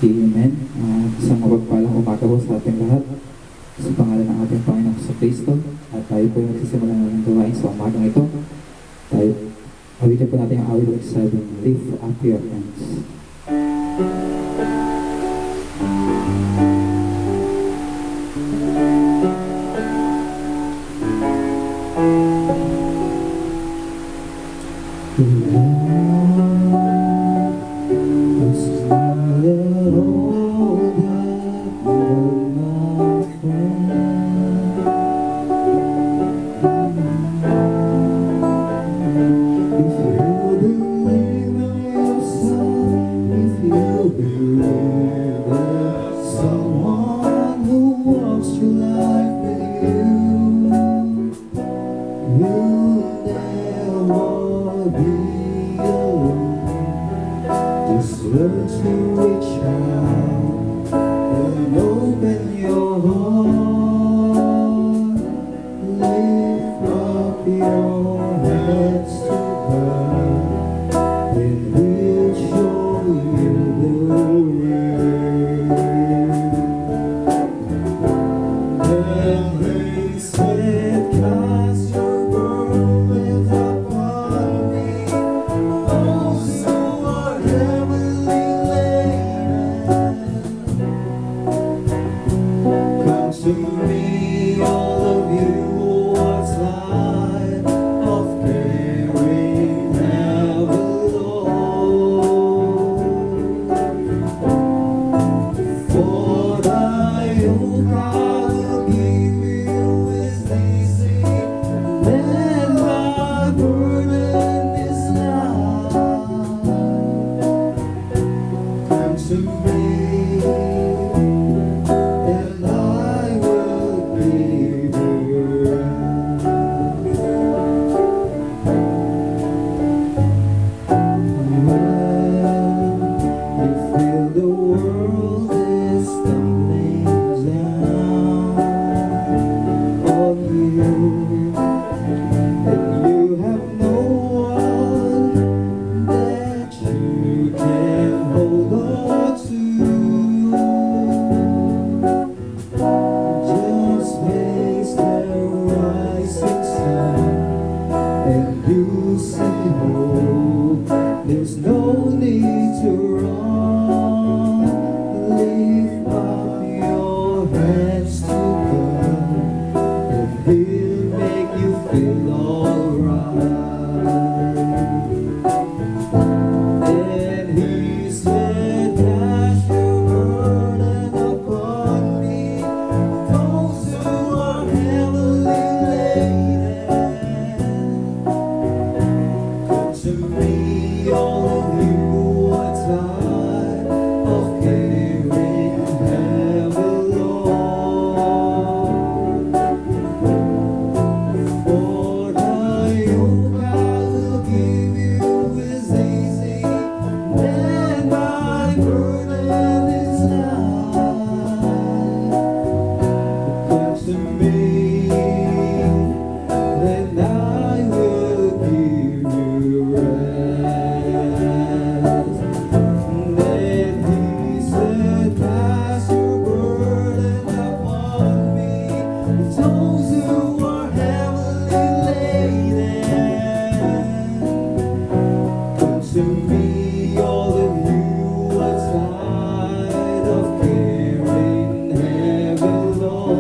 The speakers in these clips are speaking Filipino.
Amen. Isang mapagpalang umaga po sa ating lahat. Sa pangalan ng ating Panginoon sa Kristo. At tayo po yung nagsisimula ng gawain sa umagang ito. Tayo, awitin po natin ang awit 7, Lift Up Your Hands. Learn to reach out and open your heart. Lift up your hands to God, and He'll show you the way. And He said, cast your burdens upon me, those who are heavily to me, all of you what's light of carrying heavy load. For thy yoke I will give you is easy, and my burden is light. Come to me. There's no need to run. Lift up your hands to God, and He'll make you feel alright. And He said, cast your burden upon me, those who are heavily laden. Come to me. All of you are tired of carrying heavy load. For the yoke I will give you is easy, and my burden is light. Come to me, and I will give you rest. To me, all of you are tired of carrying heavy loads.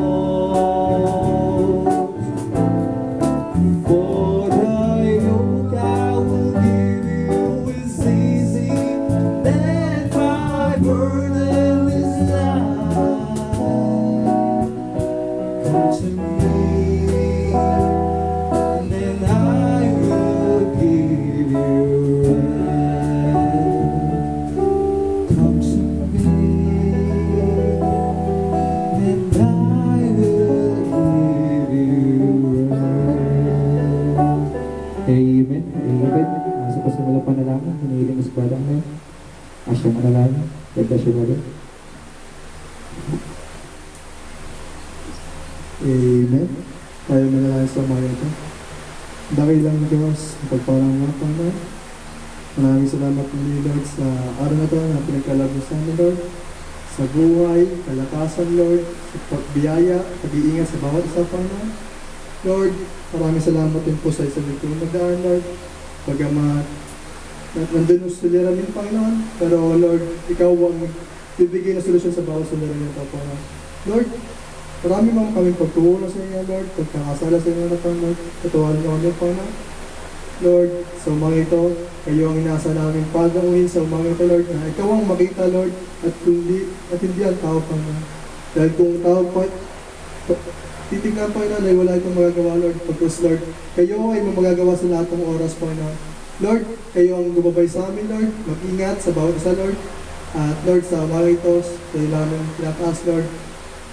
For the yoke I will give you is easy, and my burden is light. Come to me, and then I will give you rest. Amen. Amen. Sa pasimula panalangin, hinihiling mo sa badang ngayon. Asya manalangin. Ganda siya mo rin. Amen. Tayo manalangin sa mga ito. Dakilang Diyos, pagparang mga Panginoon. Maraming salamat muli, Lord, sa araw na ito na pinagkalab mo sa amin, Lord. sa buhay, kalakasan, Lord, sa pagbiyaya, pag-iingat sa bawat isa, Panginoon. Lord, maraming salamat din po sa isang ito magdaan, Lord. Pagamat nandun yung suliranin, Panginoon. Pero, Lord, Ikaw ang bibigay na solusyon sa bawat suliranin ito, Panginoon. Lord, marami mga kaming pagtuunan sa inyo, Lord, pagkakasala sa inyo na, Panginoon. Katuwanan niyo kami, Panginoon. Lord, sa umaga ito, kayo ang inaasa namin pagdamuhin sa umaga ito, Lord, na Ikaw ang makita, Lord, at hindi ang tao, Panginoon. Dahil kung tao pa, titignan, Panginoon, ay wala itong magagawa, Lord. Pagkus, Lord, kayo ay magagawa sa lahat ng oras, Panginoon. Lord, kayo ang gumabay sa amin, Lord. Mag-ingat sa bawat isa, Lord. At Lord, sa umaga ito, kayo namin tinataas, Lord.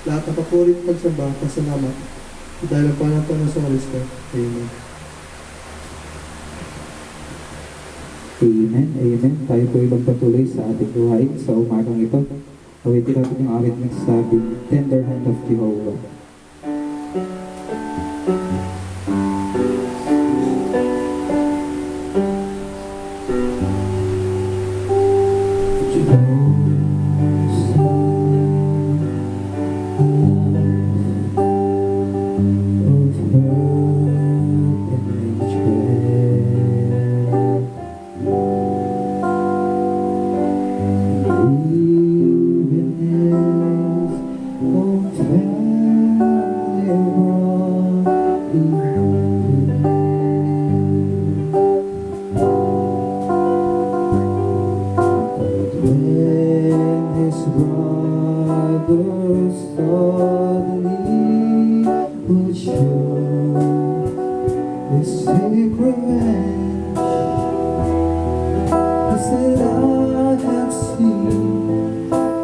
Lahat ng papurit pagsamba, pasalamat. Dahil ang panatang sa Holy Spirit. Amen. Amen, amen. Tayo po ibang patuloy sa ating buhayin sa umagang ito. Awitin natin yung awit nagsasabing, Tender Hand of Jehovah.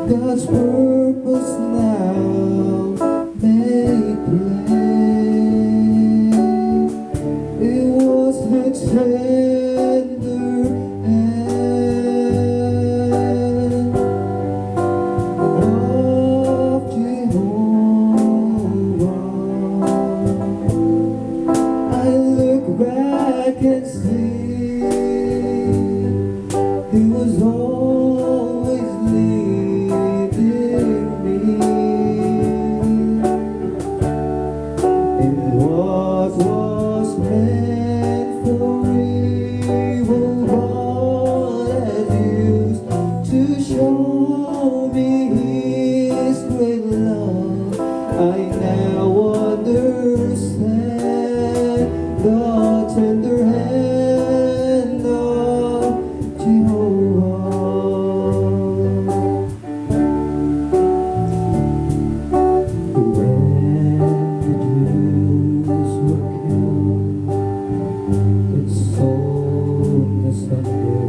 God's purpose now made plain. It was her tender hand of Jehovah. I look back and see He was always leading me in what was meant for evil. God has used to show me His great love. I now understand the tender hand of Jehovah. When the Jews were killed, it sown asunder.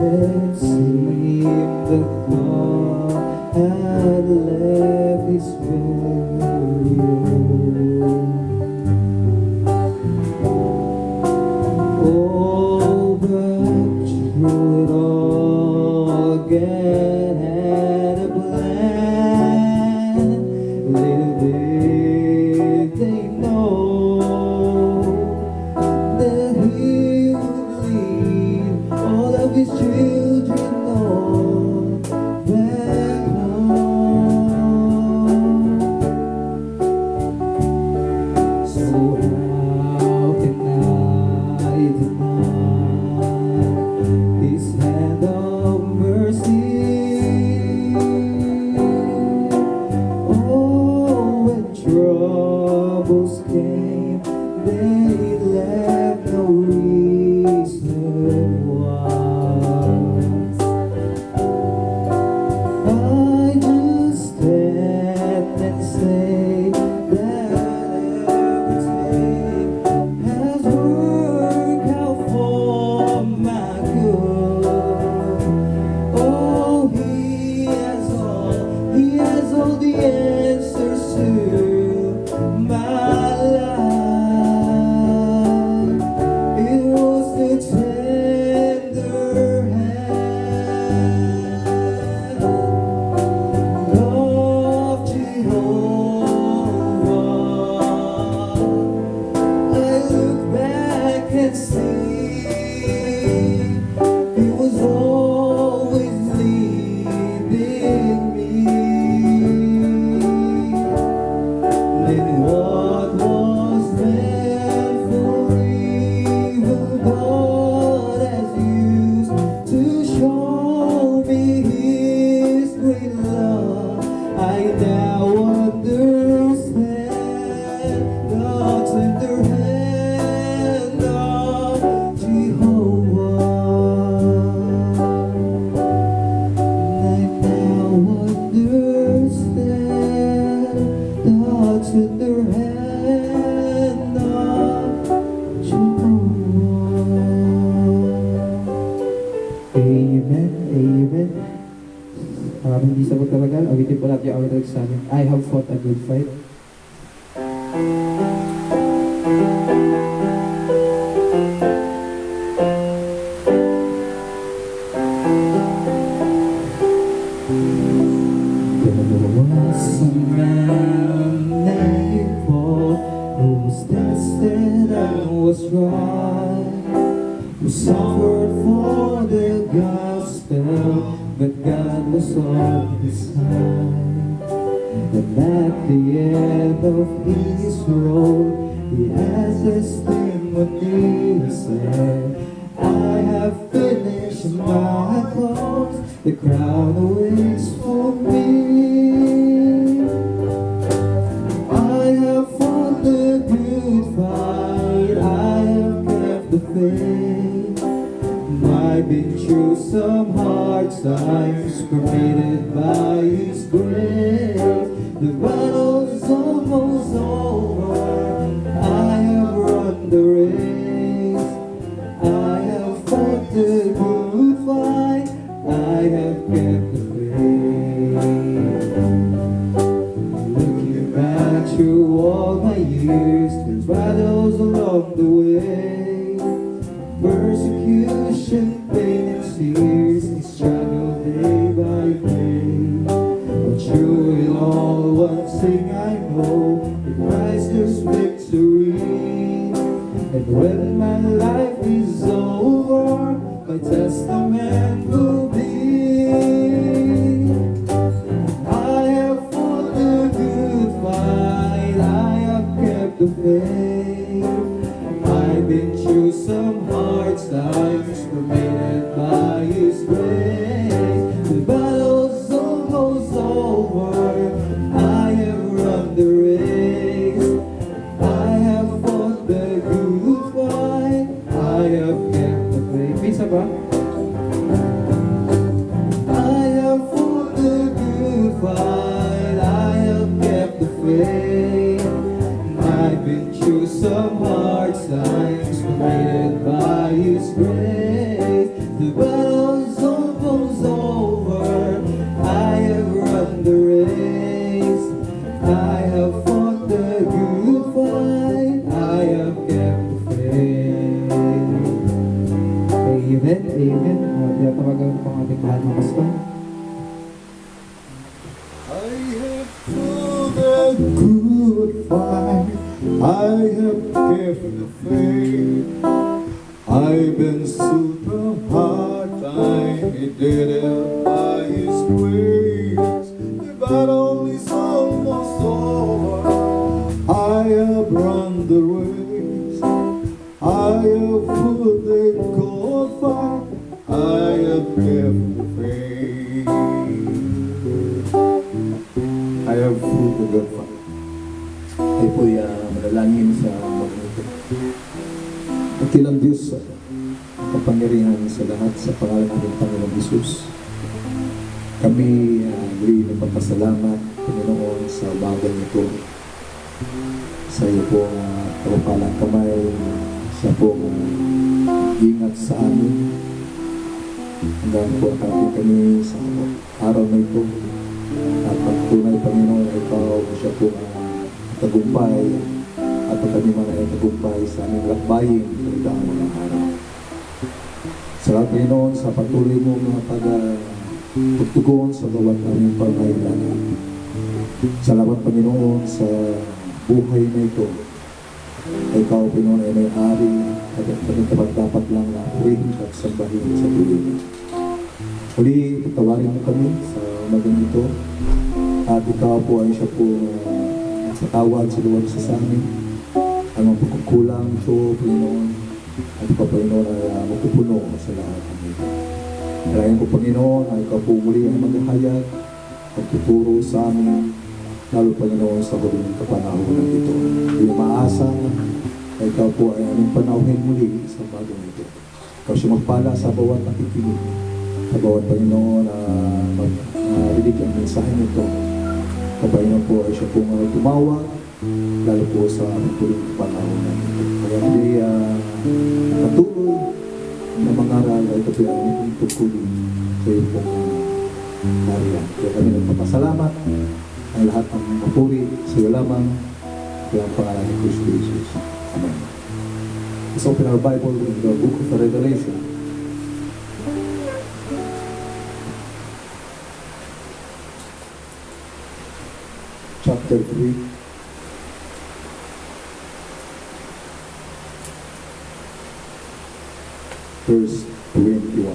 It seemed that God had left His very own. Oh, but through it all, God had a plan. Little did they know that He would lead all of His children on back home. So how can I deny His hand of mercy? Oh, when troubles came, they left no reason why. I just stand and say that everything has worked out for my good. Oh, He has all the answers to my life. your hand up to the wall. Amen, amen. Hindi sa pagtatagal, awitin po natin yung awit ulit sa amin. I have fought a good fight. There was a man named Paul who was tested and was tried, who suffered for the gospel, but God was on his side. And at the end of his road, he asked this thing when he said, I have finished my course, the crown awaits for me. I have fought the good fight, I have kept the faith. I've been through some hard times, permitted by His grace. The battle's almost over, I have run the race. I have fought the good fight, I have kept the faith. Looking back through all my years, there's battles along the way, persecution, pain and tears, I struggle day by day. But through it all, one thing I know, in Christ there's victory. And when my life is over, my testament will be, I have fought the good fight, I have kept the faith. I've been through some hard times, permitted by His grace. The battle's almost over, I have run the race. I have fought the good fight, I have kept the faith. Minsan ba? I have fought the good fight, I have kept the faith. I've been through some hard times, permitted by His grace. The battle's almost over, I have run the race. I have fought the good fight, I have kept the faith. Amen, amen. Tinatawagan po ang ating mahal na pastor. I have fought a good fight, I have kept the faith. I've been through the hard time, He did it by His grace. The battle is almost over, I have run the race. I have fought the good fight, I have kept the faith. I have fought the good fight. Ay po'y manalangin sa magmito. Dakilang Diyos, ang kapangyarihan sa lahat sa pangalan ng ating Panginoong Hesus. Kami muli nagpapasalamat, Panginoon, sa bagay nito. Sa iyo po kapapalang kamay, sa po ingat sa amin. Hanggang po ating kami sa araw na ito. At pagtunay, Panginoon, ikaw siya po tagumpay at kami man ay tagumpay sa aming lakbayin sa daang mga araw. Salamat, Panginoon, sa patuloy mo mga pagtugon sa bawat aming pangailangan. Salamat, Panginoon, sa buhay na ito. Ikaw, Panginoon, ay may-ari at kami dapat lang na purihin at sambahin sa tuloy. Uli, patawarin mo kami sa umagang ito at ikaw po ay siya po patawad sa luwag sa amin. Ang mga pagkukulang ito, Panginoon, at ikaw, Panginoon, ay mapupuno sa lahat ng ito. Kalayan po, Panginoon, ay ikaw po muli ay maghahayag at tuturo sa amin, lalo, Panginoon, sa huling kapanahonan ito. Hindi maasa ay ikaw po ay aming panauhin muli sa bagong ito. Ikaw siya magpala sa bawat nakikinig, sa bawat, Panginoon, marinig ang mensahe nito. Kapag po ay siya pong tumawag lalo po sa tuloy panahon na ito. Kaya hindi patuloy na mangaral ay ito ay aking tungkulin sa iyo pong nariyan. Kaya kami nagpapasalamat ang lahat ng papuri sa iyo lamang kaya ang pangalan ni Kristo Jesus. Amen. Let's open our Bible in the book of Revelation. Chapter 3. Verse 21.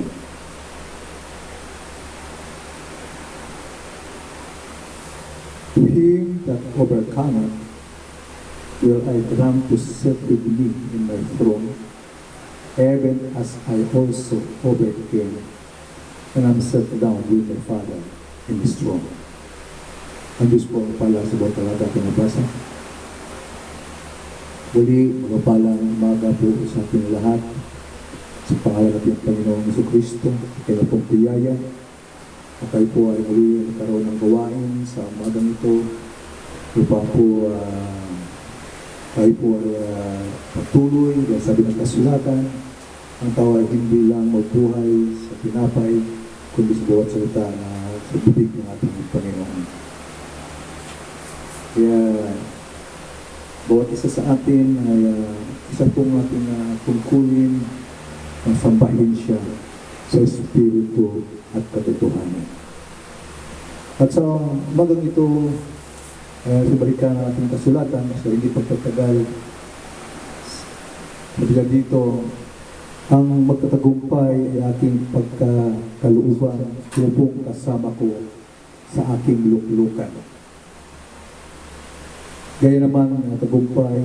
To him that overcometh will I grant to sit with me in my throne, even as I also overcame, and am set down with my Father in his throne. Ang Diyos po pala sa bawat talaga ating nabasa. Muli, magapalang umaga po sa ating lahat. Sa pangalan natin ng Panginoong Jesucristo, kaya pong biyaya. At tayo po ay muli nagkaroon ng gawain sa umagang ito. Upang po tayo po ay patuloy, dahil sabi ng kasulatan, ang tao ay hindi lang magbuhay sa pinapay, kundi sa bawat salita na sa bibig ng ating Panginoon. Kaya bawat isa sa atin ay isa pong ating tungkulin na sambahin siya sa Espiritu at katotohanan. At sa umagang ito, sumalikan ang ating kasulatan sa hindi pagtatagal. Sabi dito, ang magtatagumpay ay aking pagkakalooban, lubong kasama ko sa aking luklukan. Gaya naman ang tagumpay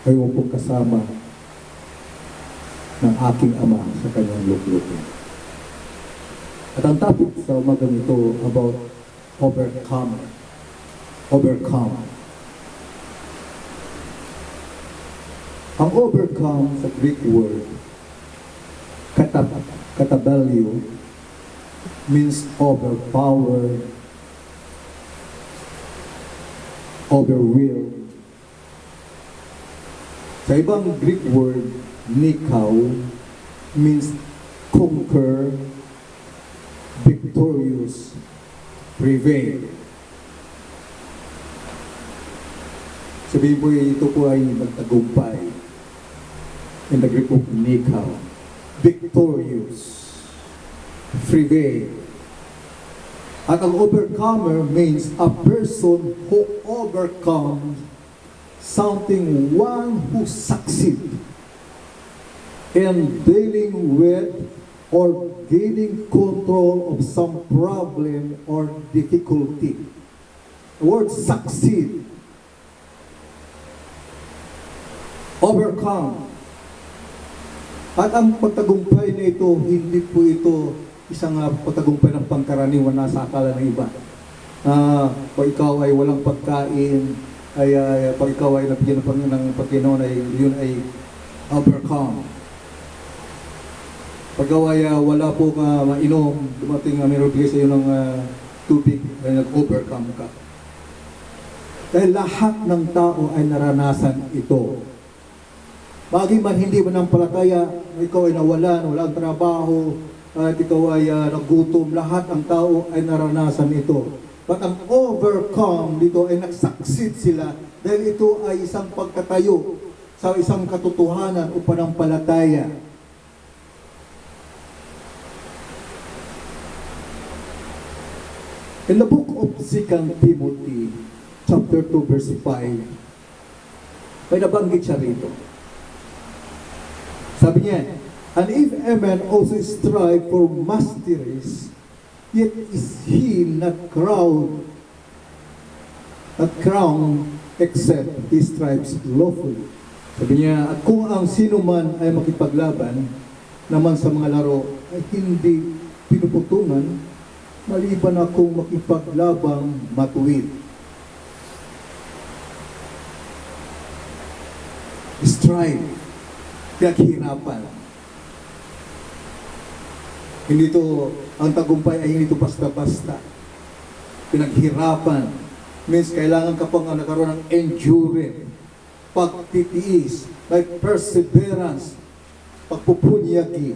ay upong kasama ng aking ama sa kanyang luklukan. At ang topic sa umagang ito about overcome. Overcome. Ang overcome sa Greek word, katabalyo, means overpower, overwhelm. Sa ibang Greek word, nikao, means conquer, victorious, prevail. Sabihin po ito po ay magtagumpay. In the Greek word, nikao, victorious, prevail. At ang overcomer means a person who overcomes something, one who succeeds in dealing with or gaining control of some problem or difficulty. The word succeed, overcome. At ang pagtagumpay na ito, hindi po ito isang pagtagumpay ng pangkaraniwan na sa akala ng iba. Pag ikaw ay walang pagkain, pag ikaw ay nabigyan ng Panginoon, ay yun ay overcome. Pag ikaw ay wala po ka mainom, dumating mayroon bigay sa iyo ng tubig, ay nag-overcome ka. Dahil lahat ng tao ay naranasan ito. Bagay man hindi manampalataya, ikaw ay nawalan, walang trabaho, at ikaw ay nagutom, lahat ng tao ay naranasan ito. But ang overcome dito ay nag-succeed sila dahil ito ay isang pagkatayo sa isang katotohanan o panampalataya. In the book of 2 Timothy, chapter 2, verse 5, may nabanggit siya rito. Sabi niya, and if a man also strive for masteries, yet is he not crowned except he strives lawfully. Sabi niya, at kung ang sino man ay makipaglaban naman sa mga laro ay hindi pinuputungan, maliban akong makipaglabang matuwid. Strive, pinaghirapan. Hindi ito, ang tagumpay ay hindi ito basta-basta. Pinaghirapan. Means kailangan ka pang nagkaroon ng endurance, pagtitiis, may perseverance, pagpupunyagi.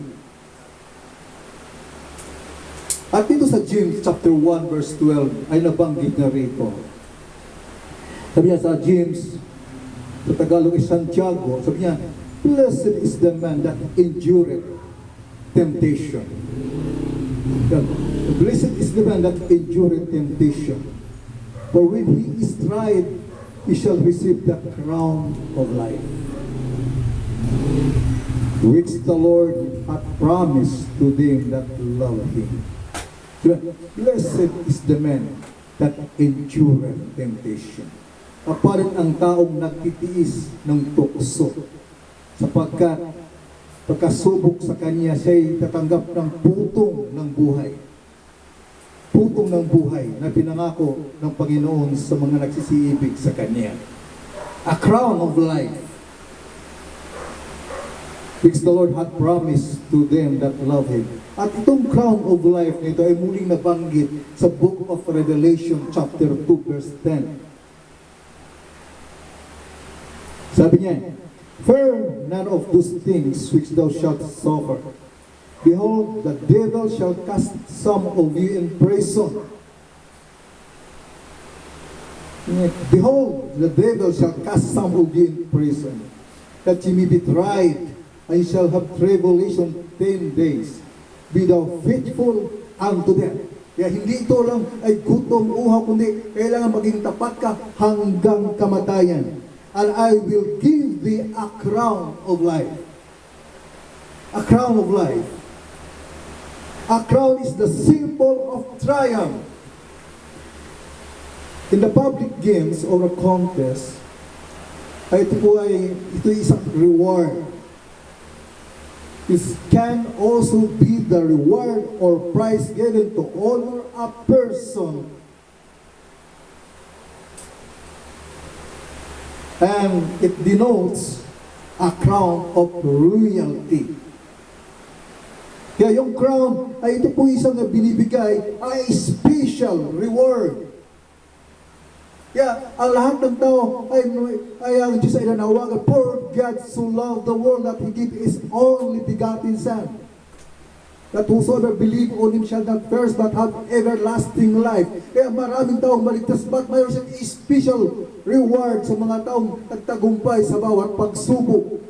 At dito sa James chapter 1 verse 12 ay nabanggit na rito. Sabi niya sa James, sa Tagalog is Santiago, sabi niya, blessed is the man that endureth temptation. Blessed is the man that endureth temptation. For when he is tried, he shall receive the crown of life, which the Lord hath promised to them that love him. Blessed is the man that endureth temptation. Kapalit ang taong nagtitiis ng tukso, sapagkat pagkasubok sa kanya, siya'y tatanggap ng putong ng buhay. Putong ng buhay na pinangako ng Panginoon sa mga nagsisiibig sa kanya. A crown of life, which the Lord hath promised to them that love him. At itong crown of life nito ay muling nabanggit sa Book of Revelation chapter 2 verse 10. Sabi niya, fear none of those things which thou shalt suffer. Behold, the devil shall cast some of you in prison. Behold, the devil shall cast some of you in prison, that ye may be tried, and ye shall have tribulation 10 days. Be thou faithful unto death. Kaya hindi ito lang ay gutom, uhaw, kundi kailangan maging tapat ka hanggang kamatayan. And I will give thee a crown of life. A crown of life. A crown is the symbol of triumph. In the public games or a contest, ito isang reward. This can also be the reward or prize given to honor a person. And it denotes a crown of royalty. Kaya yung crown ay ito po isang binibigay ay special reward. Kaya ang lahat ng tao ay ang Diyos ay nanawagan, for God so loved the world that He gave His only begotten Son, that whosoever believe on Him shall not perish but have everlasting life. Kaya maraming taong maligtas, but mayroon siyang special reward sa mga taong nagtagumpay sa bawat pagsubok.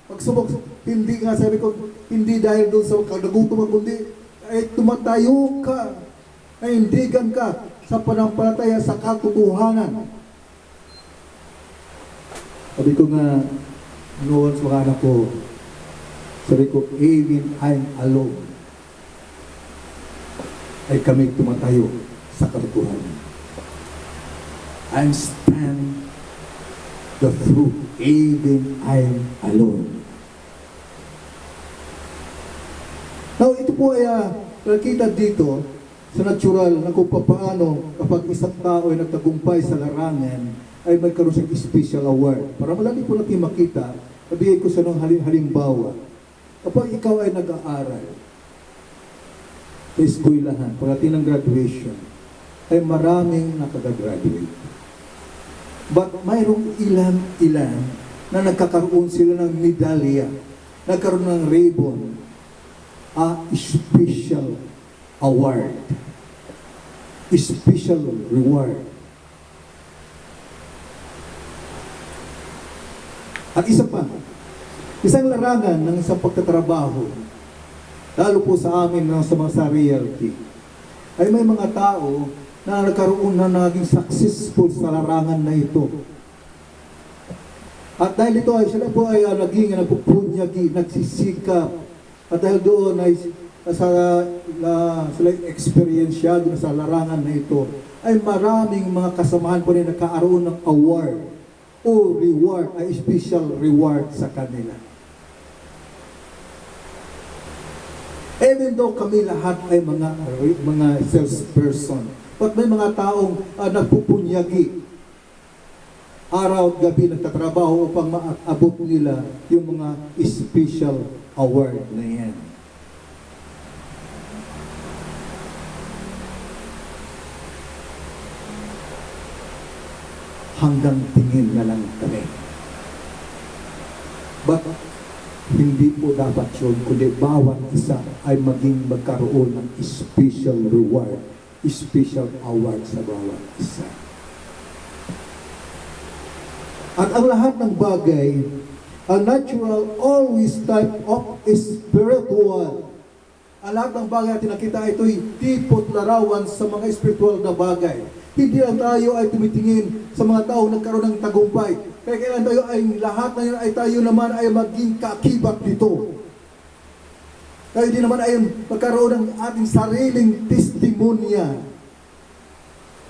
Pagsubok, hindi nga sabi ko, hindi dahil doon sa kadagutom, kundi ay tumatayo ka, ay hindigan ka sa panampalataya sa katotohanan. Sabi ko nga, noon sa mga anak ko, sabi ko, even I'm alone, ay kami tumatayo sa katotohanan. I'm stand the truth, even I'm alone. Now, ito po ay nakita dito sa natural na kung paano kapag isang tao ay nagtagumpay sa larangan, ay magkaroon siyang special award. Para malaki po natin makita, nabigay ko sa nung halimbawa. Kapag ikaw ay nag-aaral sa eskwelahan, pagdating ng graduation, ay maraming nakagagraduate. But mayroong ilan na nagkakaroon sila ng medalya, nagkaroon ng ribbon, a special award, special reward. At isa pa, isang larangan ng isang pagtatrabaho, lalo po sa amin sa mga sa realty, ay may mga tao na nagkaroon na naging successful sa larangan na ito. At dahil ito ay sila po ay naging nagpupunyagi, nagsisikap, at dahil doon ay sila experiensyado na sa larangan na ito, ay maraming mga kasamahan po rin nagkaaroon ng award o reward, ay special reward sa kanila. Even though kami lahat ay mga salesperson, but may mga taong nagpupunyagi, araw at gabi nagtatrabaho upang maabot nila yung mga special award na yan. hanggang tingin na lang kami. But hindi po dapat yun, kundi bawat isa ay magkaroon ng special reward, special award sa bawat isa. At ang lahat ng bagay, ang natural always type of spiritual. Ang lahat ng bagay natin nakita ito'y tipot larawan sa mga spiritual na bagay. Hindi lang tayo ay tumitingin sa mga tao nagkaroon ng tagumpay. Kaya kailan tayo ay lahat na yun ay tayo naman ay maging kakibat dito. Kaya hindi naman ay magkaroon ng ating sariling testimonya.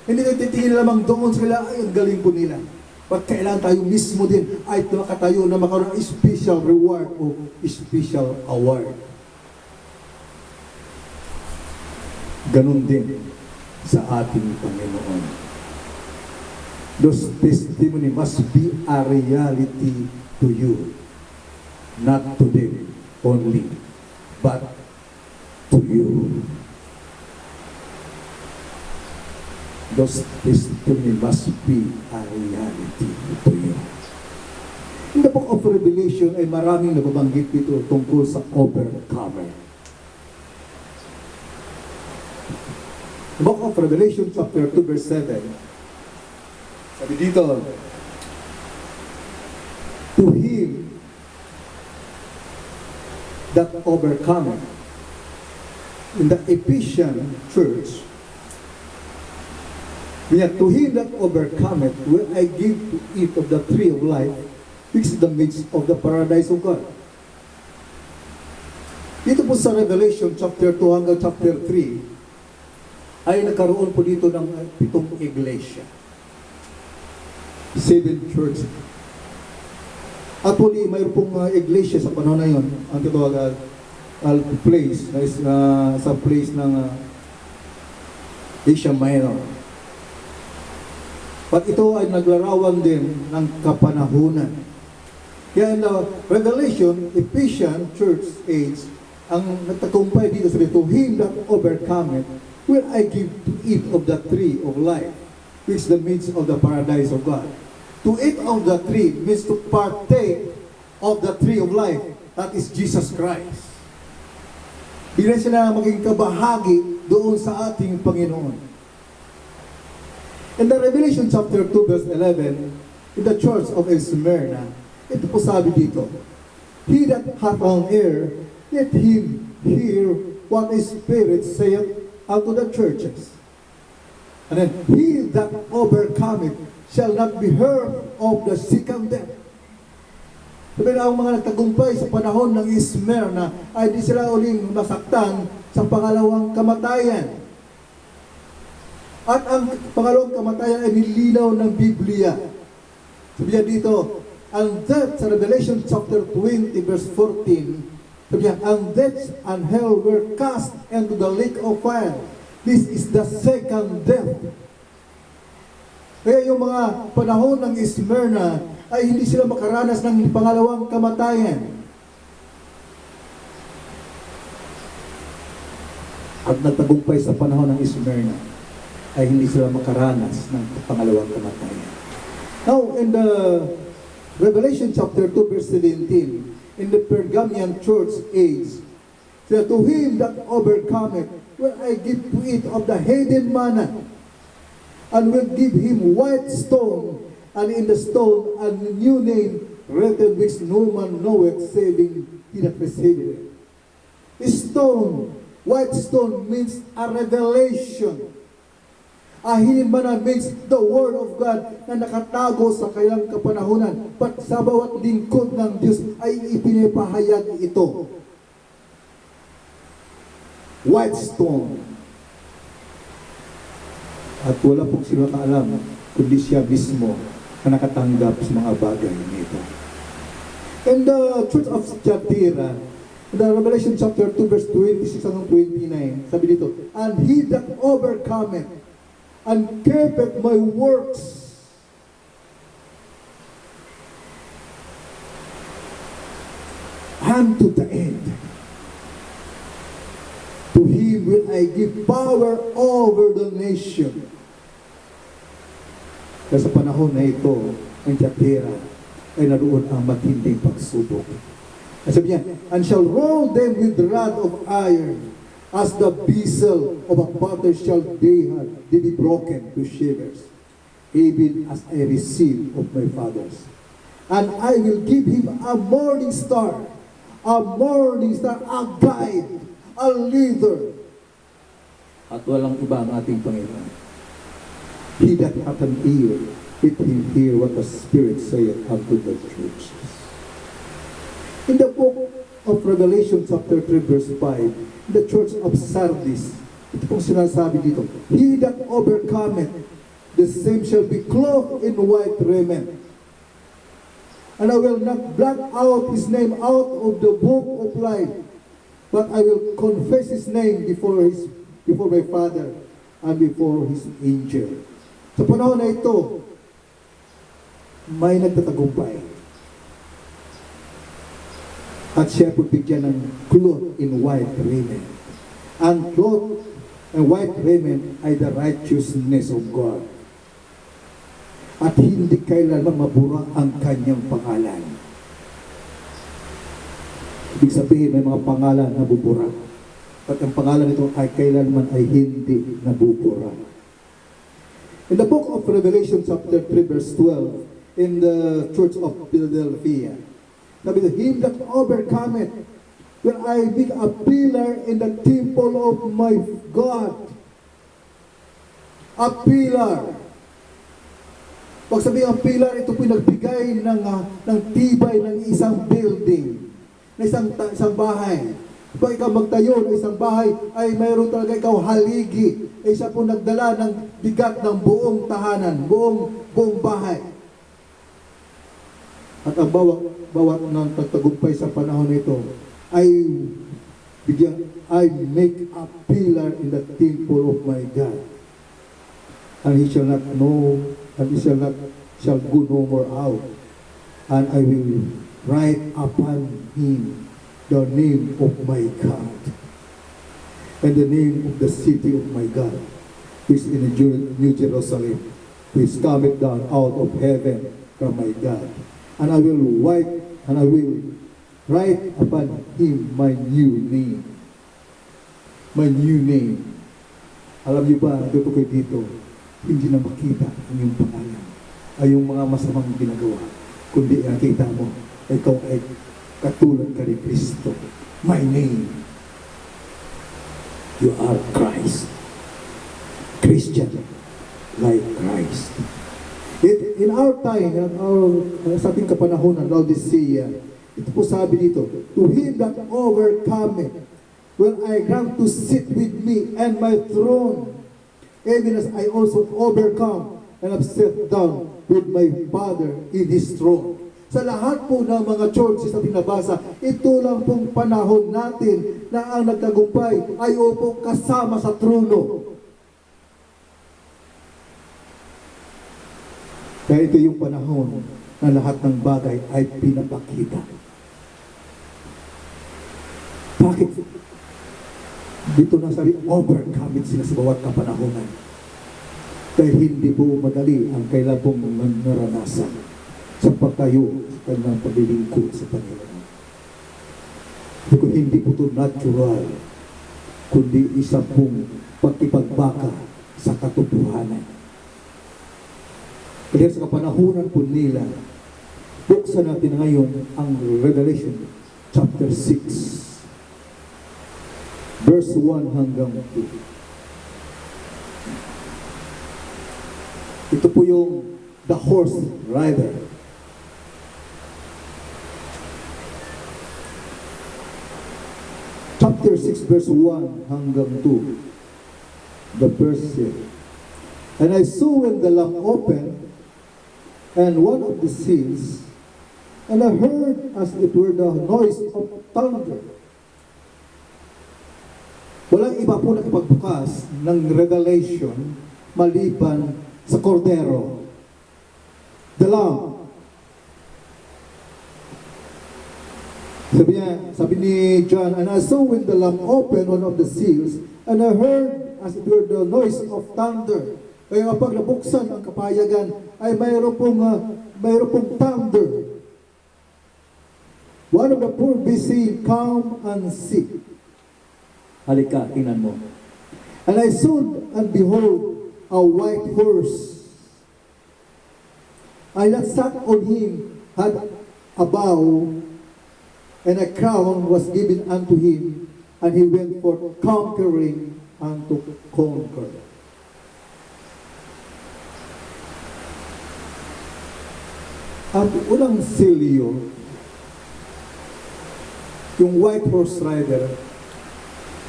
Hindi tayo titingin lamang doon sila ay ang galing po nila. But kailangan tayo mismo din ay makatayo na magkaroon ng special reward o special award. Ganun din sa ating Panginoon. Those testimony must be a reality to you, not to them only, but to you. Those testimony must be a reality to you. In the book of Revelation ay maraming nababanggit dito tungkol sa overcomer. The book of Revelation chapter 2 verse 7. Sabi dito, to him that overcometh, in the Ephesian church, to him that overcometh will I give to eat of the tree of life, which is the midst of the paradise of God. Dito po sa Revelation chapter 2 hanggang chapter 3, ay nagkaroon po dito ng 7 iglesia. 7 church. Actually, mayroon pong iglesia sa panahon na yun, ang titawag place, sa place ng Asia Minor. But ito ay naglarawan din ng kapanahunan. Kaya in the Revelation, Ephesian church age, ang nagtagumpay dito sa to him that overcometh will I give to eat of the tree of life, which is the midst of the paradise of God. To eat of the tree means to partake of the tree of life, that is Jesus Christ. Bigla sila maging kabahagi doon sa ating Panginoon. In the Revelation chapter 2 verse 11, in the church of Smyrna, ito po sabi dito, he that hath an ear, let him hear what the Spirit saith unto the churches. And then, he that overcometh shall not be heard of the second death. Sabi na ang mga nagtagumpay sa panahon ng Smyrna ay di sila uling masaktan sa pangalawang kamatayan. At ang pangalawang kamatayan ay nilinaw ng Biblia. Sabi niya dito, and that sa Revelation chapter 20 verse 14, sabi niya, and death and hell were cast into the lake of fire. This is the second death. Kaya yung mga panahon ng Smyrna ay hindi sila makaranas ng pangalawang kamatayan. At nagtagumpay sa panahon ng Smyrna ay hindi sila makaranas ng pangalawang kamatayan. Now, in the Revelation chapter 2 verse 17, in the Pergamian church age, so to him that overcometh will I give to eat of the hidden manna, and will give him white stone, and in the stone a new name written which no man knoweth, saving he that receiveth it. Stone, white stone means a revelation. A hidden manna means the word of God na nakatago sa kailang kapanahunan. But sa bawat lingkod ng Diyos ay ipinapahayag ito. White stone. At wala pong sila kaalam, kundi siya mismo na nakatanggap sa mga bagay nito. In the Church of Thyatira, in the Revelation chapter 2 verse 26 hanggang 29, sabi dito, and he that overcometh and keepeth my works unto the end, to him will I give power over the nation. Kaya sa panahon na ito, ang Tiyatira ay naroon ang matinding pagsubok. At sabi niya, and shall roll them with rod of iron, as the vessel of a potter shall they be broken to shivers, even as I received of my fathers. And I will give him a morning star, a guide, a leader. At walang iba ang ating Panginoon. He that hath an ear, let him hear what the Spirit saith unto the churches. In the book of Revelation chapter 3 verse 5, the church of Sardis, ito pong sinasabi dito, he that overcometh, the same shall be clothed in white raiment. And I will not blot out his name out of the book of life, but I will confess his name before my Father and before his angel. Sa panahon na ito, may nagtatagumpay. At siya bigyan ng cloth in white raiment. And cloth and white raiment ay the righteousness of God. At hindi kailanman mabura ang kanyang pangalan. Ibig sabihin, may mga pangalan na bubura. At ang pangalan nito ay kailanman ay hindi nabubura. In the book of Revelation chapter 3 verse 12, in the church of Philadelphia, sabi ito, him that overcometh will I make a pillar in the temple of my God. A pillar. Pag sabihin ang pillar, ito po nagbigay ng tibay ng isang building, ng isang bahay. Pag ikaw magtayo ng isang bahay, ay mayroon talaga ikaw haligi. Siya po nagdala ng bigat ng buong tahanan, buong bahay. At ang bawat ng pagtagumpay sa panahon nito ay I make a pillar in the temple of my God. And he shall not know, and he shall go no more out. And I will write upon him the name of my God, and the name of the city of my God, which is in the New Jerusalem, which cometh down out of heaven from my God. And I will write upon him my new name. My new name. Alam niyo ba, dito kayo dito, hindi na makita ang iyong pangalan, ay yung mga masamang ginagawa, kundi nakita mo, ikaw ay katulad ka ni Kristo. My name. You are Christ. Christian like Christ. In our time, sa ating kapanahonan, Laodicea, ito po sabi dito, to him that overcometh, will I grant to sit with me and my throne, even as I also overcome and have sat down with my Father in his throne. Sa lahat po ng mga churches na pinabasa, ito lang pong panahon natin na ang nagtagumpay ay upo kasama sa trono. Kaya ito yung panahon na lahat ng bagay ay pinapakita. Bakit? Dito na sabi, overcome it sila sa bawat kapanahonan. Kaya hindi po madali ang kailan pong naranasan sa pagtayo sa kanilang paglilingkod sa Panginoon. Kung hindi po ito natural, kundi isa pong pagkipagbaka sa katotohanan. Kaya sa kapanahunan po nila, buksan natin ngayon ang Revelation chapter 6, verse 1 hanggang 2. Ito po yung the horse rider. Chapter 6 verse 1 hanggang 2. The verse here. And I saw when the lamp opened, and one of the seals, and I heard as it were the noise of thunder. Walang iba po nakapagbukas ng revelation maliban sa Cordero, the Lamb. Sabi ni John, and I saw when the lamp opened one of the seals, and I heard as it were the noise of thunder. Kaya nga pag nabuksan ang kapayagan, ay mayroon pong thunder. One of the poor be seen, calm and sick. Halika, tingnan mo. And I saw and behold a white horse. And that sat on him had a bow, and a crown was given unto him, and he went forth conquering and to conquer. Ang unang silyo, yung white horse rider,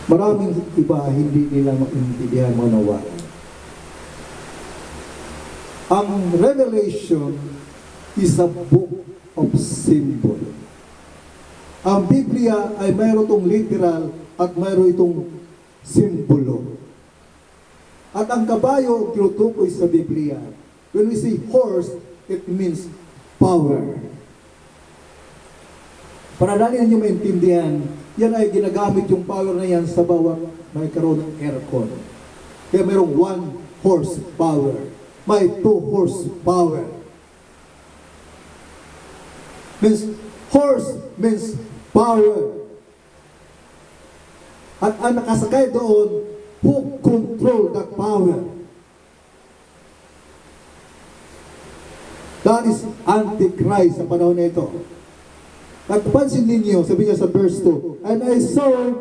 maraming iba hindi nila maintindihan, manawaan. Ang Revelation is a book of symbol. Ang Biblia ay mayroon itong literal at mayroon itong simbolo. At ang kabayo, tinutukoy sa Biblia. When we say horse, it means power. Para lalo ninyo maintindihan, yan ay ginagamit yung power na yan sa bawat may karoon ng aircon. Kaya mayroong 1 horsepower. May 2 horsepower. Horse means power. At ang nakasakay doon, who control that power? That is Antichrist sa panahon na ito. At pansin ninyo, sabi niya sa verse 2, and I saw,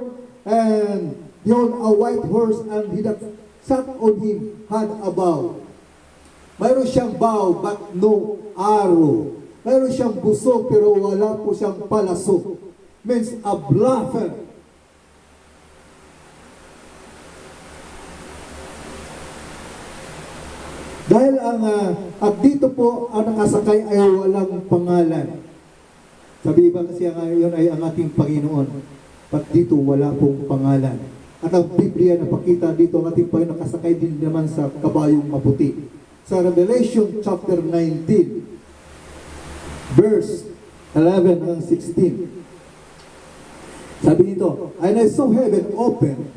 and behold, a white horse, and he that sat on him had a bow. Mayroon siyang bow, but no arrow. Mayroon siyang busog, pero wala po siyang palasok. Means a bluffer. Dahil at dito po, ang nakasakay ay walang pangalan. Sabi ba kasi yun ay ang ating Panginoon. At dito wala pong pangalan. At ang Biblia na pakita dito, ang ating Panginoon nakasakay din naman sa kabayong maputi. Sa Revelation chapter 19, verse 11 and 16. Sabi nito, and I saw heaven open.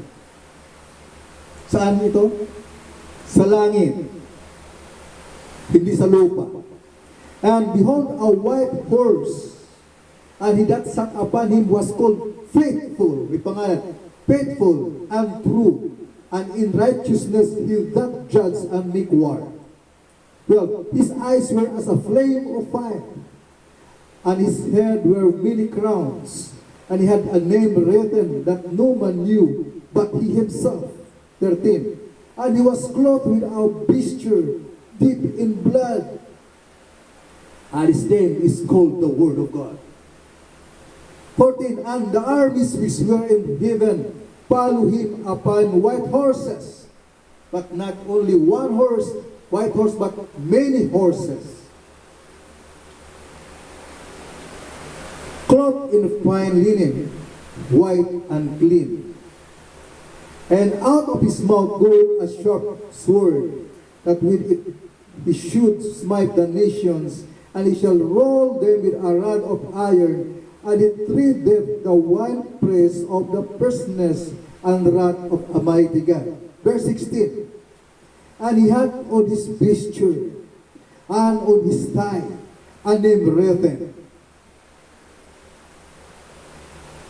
Saan ito? Sa langit. Hindi sa lupa. And behold, a white horse. And he that sat upon him was called faithful, with pangalan, faithful and true, and in righteousness he that judge and make war. Well, his eyes were as a flame of fire, and his head were many crowns, and he had a name written that no man knew but he himself. 13. And he was clothed with a vesture deep in blood, and his name is called the Word of God. 14. And the armies which were in heaven follow him upon white horses, but not only one horse, white horse, but many horses, clothed in fine linen, white and clean. And out of his mouth goeth a sharp sword, that with it he should smite the nations, and he shall roll them with a rod of iron, and he treadeth the winepress of the fierceness and wrath of a mighty God. Verse 16. And he had on his vesture and on his thigh a name written,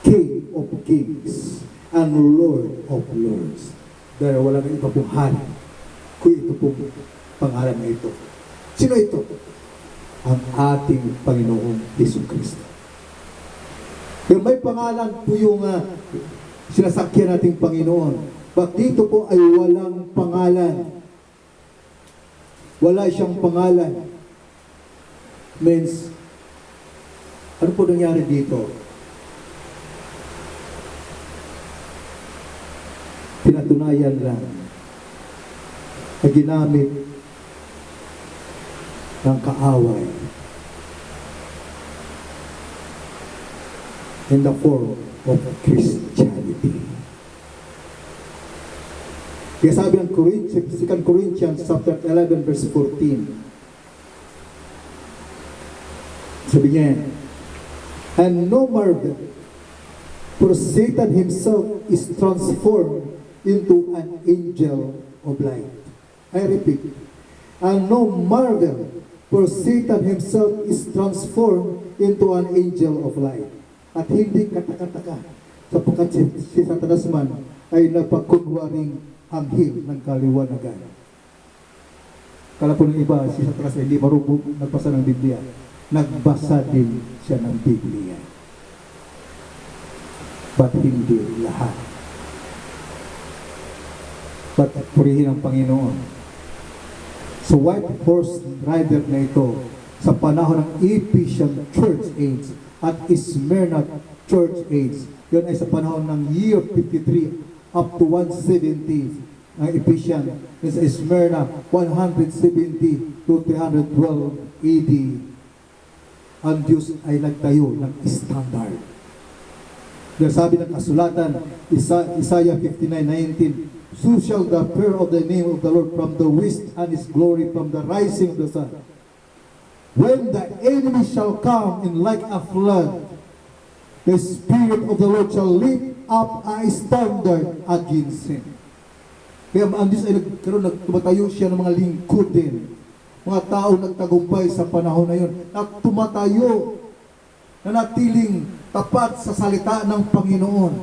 King of Kings and Lord of Lords. Dahil wala nang iba pong hari, kung ito pong pangalan na ito. Sino ito? Ang ating Panginoong Jesucristo. Pero may pangalan po yung sinasakyan nating Panginoon. But dito po ay walang pangalan. Wala siyang pangalan. Means, ano po nangyari dito? Pinatunayan lang na ginamit ng kaaway in the form of Christianity. Kaya sabi ng 2 Corinthians chapter 11 verse 14. Sabi niya, and no marvel, for Satan himself is transformed into an angel of light. I repeat, and no marvel, for Satan himself is transformed into an angel of light. At hindi katakataka, sapagkat si Satanas man ay napagkunwaring anghel ng kaliwanagan. Kala po ng iba, si Satanas ay hindi marunong nagbasa ng Biblia. Nagbasa din siya ng Biblia. But hindi lahat. But purihin ang Panginoon. So white horse rider na ito sa panahon ng Ephesian Church Age at Smyrna Church Age. Yun ay sa panahon ng year 53 up to 170 ang Ephesian. Yun sa Smyrna 170 to 312 AD. Ang Diyos ay nagtayo ng standard. Dahil sabi ng kasulatan, Isaiah 59:19, so shall the fear of the name of the Lord from the west, and his glory from the rising of the sun. When the enemy shall come in like a flood, the Spirit of the Lord shall lift up a standard against him. Kaya ang Diyos ay tumatayo siya ng mga lingkod din. Mga tao nagtagumpay sa panahon na yun. Tumatayo na natiling tapat sa salita ng Panginoon.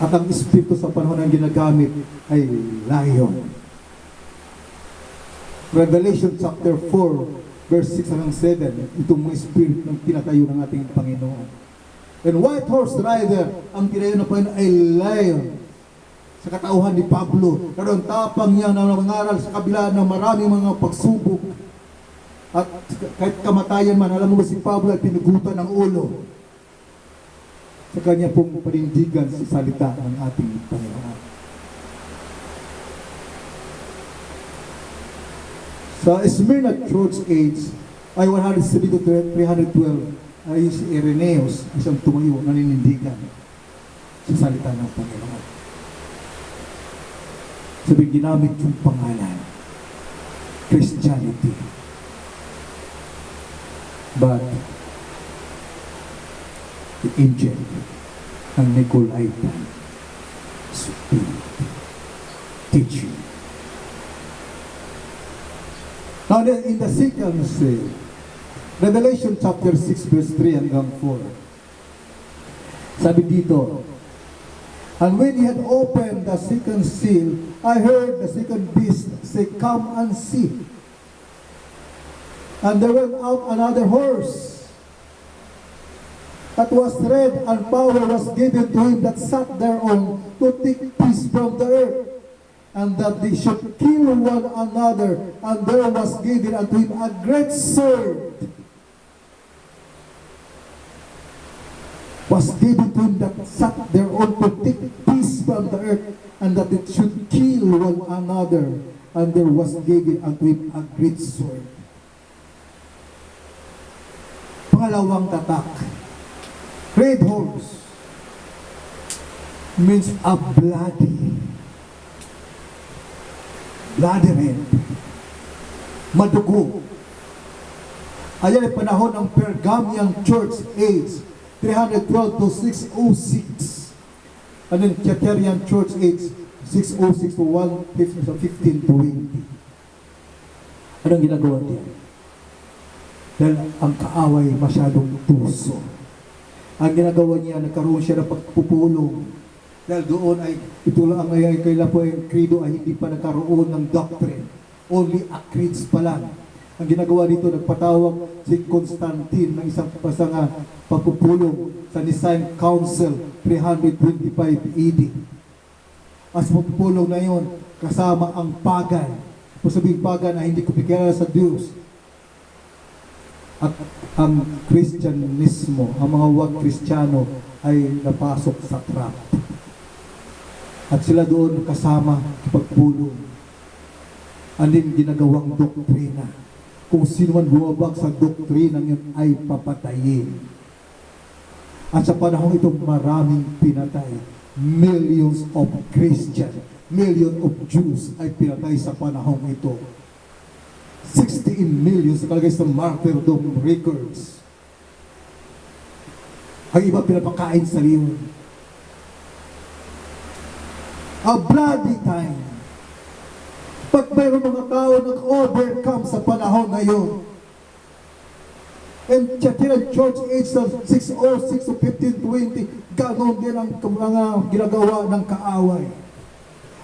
At ang Espiritu sa panahon na ginagamit ay lion. Revelation chapter 4, verse 6 hanggang 7, itong mga Espiritu ng tinatayo ng ating Panginoon. And white horse rider, ang tinayo na Panginoon ay lion. Sa katauhan ni Pablo, karon tapang niya na mangaral sa kabila ng maraming mga pagsubok. At kahit kamatayan man, alam mo ba si Pablo ay pinugutan ng ulo sa kanya pong panindigan sa salita ng ating Panginoon. Sa Smyrna Church Age ay 170 to 312 ay si Irenaeus, isang tumayo, naninindigan sa salita ng Panginoon. Sabi, ginamit yung pangalan, Christianity. But the angel ng Nicolaitan Spirit teaching. Now in the second seal, Revelation chapter 6 verse 3 hanggang 4. Sabi dito, and when he had opened the second seal, I heard the second beast say, come and see. And there went out another horse that was red, and power was given to him that sat thereon to take peace from the earth, and that they should kill one another, and there was given unto him a great sword. Was given to him that sat thereon to take peace from the earth, and that it should kill one another, and there was given unto him a great sword. Pangalawang tatak, red horse means a bloody red, madugo. Ayan ay panahon ng Pergamian Church Age, 312 to 606. And then Thyatirian Church Age, 606 to 15 to 20. Anong ginagawa niya? Dahil ang kaaway masyadong tuso. Ang ginagawa niya, nagkaroon siya ng pagpupulong. Dahil doon ay, ito lang ang kaila po yung credo ay hindi pa nagkaroon ng doctrine. Only a creeds pa lang. Ang ginagawa dito, nagpatawag si Constantine ng isang pagpupulong sa Nicene Council 325 AD. As pagpupulong na yun, kasama ang pagan. Kung sabihin pagan na hindi ko pikilala sa Diyos. At ang Kristyanismo, ang mga wag Kristiyano ay napasok sa trap. At sila doon kasama pagpulong. Anin ginagawang doktrina. Kung sino man bumabag sa doktrina yun ay papatayin. At sa panahon ito maraming pinatay. Millions of Christians, millions of Jews ay pinatay sa panahon ito. 16 million sa kalagay sa martyrdom records. Ang iba pinapakain sa liwan. A bloody time. Pag mayroong mga tao nag-overcome sa panahon ngayon, and Tiatiran Church age sa 606 to 1520, ganoon din ang mga ginagawa ng kaaway.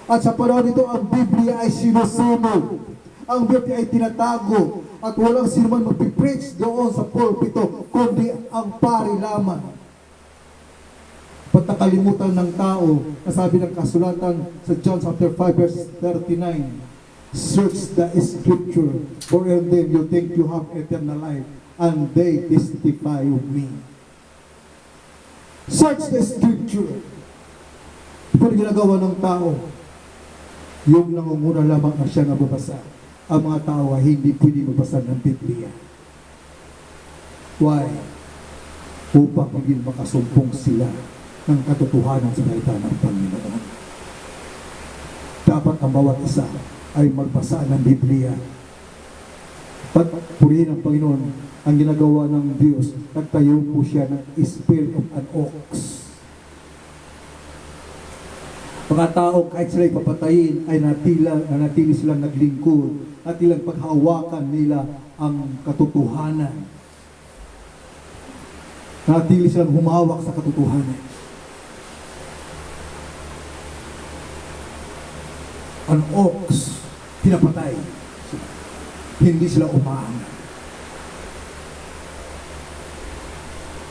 At sa panahon nito, ang Biblia ay sinusunod. Ang Biblia ay tinatago. At walang sino man magpipreach doon sa pulpito, kundi ang pari lamang. Pagkakalimutan ng tao, nasabi ng kasulatan sa John chapter 5 verse 39, search the scripture, for in them you think you have eternal life, and they testify of me. Search the scripture. Ito ang ginagawa ng tao. Yung nangunguna lamang na siya nababasa. Ang mga tao ay hindi pwede mabasa ng Biblia. Why? Upang maging makasumpong sila ng katotohanan sa salita ng Panginoon. Dapat ang bawat isa ay magbasa ng Biblia. Purihin ang Panginoon ang ginagawa ng Diyos. Nagtayo po siya ng spirit of an ox. Mga tao kahit sila'y papatayin ay natili silang naglingkod at ilang paghawakan nila ang katotohanan. Natili silang humawak sa katotohanan. An ox, pinapatay. Hindi sila umaangat.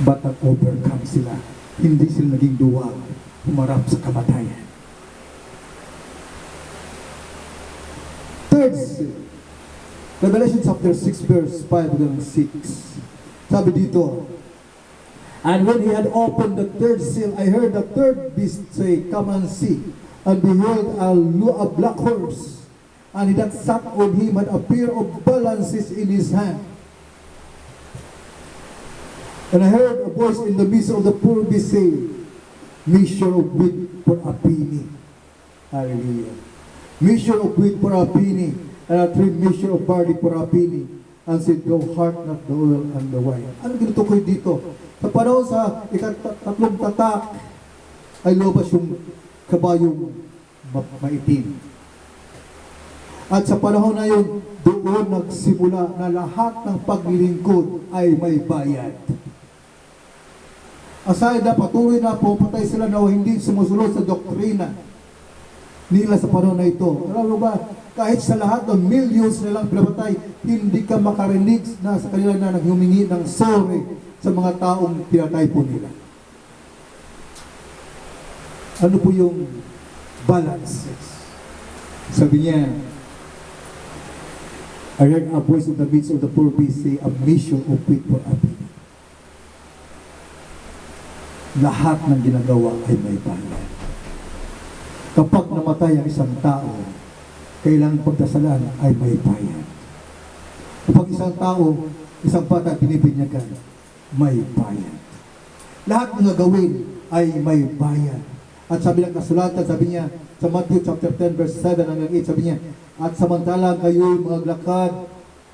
But nag-overcome sila. Hindi sila naging duwag. Humarap sa kamatayan. Third seal. Revelation chapter 6 verse 5 hanggang 6. Sabi dito, and when he had opened the third seal, I heard the third beast say, come and see. And behold, a black horse, and he that sat on him had a pair of balances in his hand. And I heard a voice in the midst of the poor beast say, measure of wheat for a penny. Hallelujah. Measure of wheat for a penny, and a 3 measure of barley for a penny. And said, go heart not the oil and the wine. Ano tinutukoy dito? Sa panahon sa ikatlong tatak, ay lobas yung kabayong maitim. At sa panahon na yun, doon nagsimula na lahat ng paglilingkod ay may bayad. Aside na patuloy na pupatay sila na hindi sumusunod sa doktrina nila sa panahon na ito. Alam mo ba, kahit sa lahat ng millions nilang pinapatay, hindi ka makarinig na sa kanila na naghumingi ng sorry sa mga taong pinatay po nila. Ano po yung balances? Sabi niya, I heard a voice in the midst of the poor beast say, a measure of wheat for a penny. Lahat ng ginagawa ay may bayad. Kapag namatay ang isang tao, kailangang pagdasalan ay may bayad. Kapag isang tao, isang bata binibinyagan, may bayad. Lahat ng gagawin ay may bayad. At sabi ng kasulatan, sabi niya, sa Matthew chapter 10 verse 7 hanggang 8, sabi niya, at samantalang kayo maglakad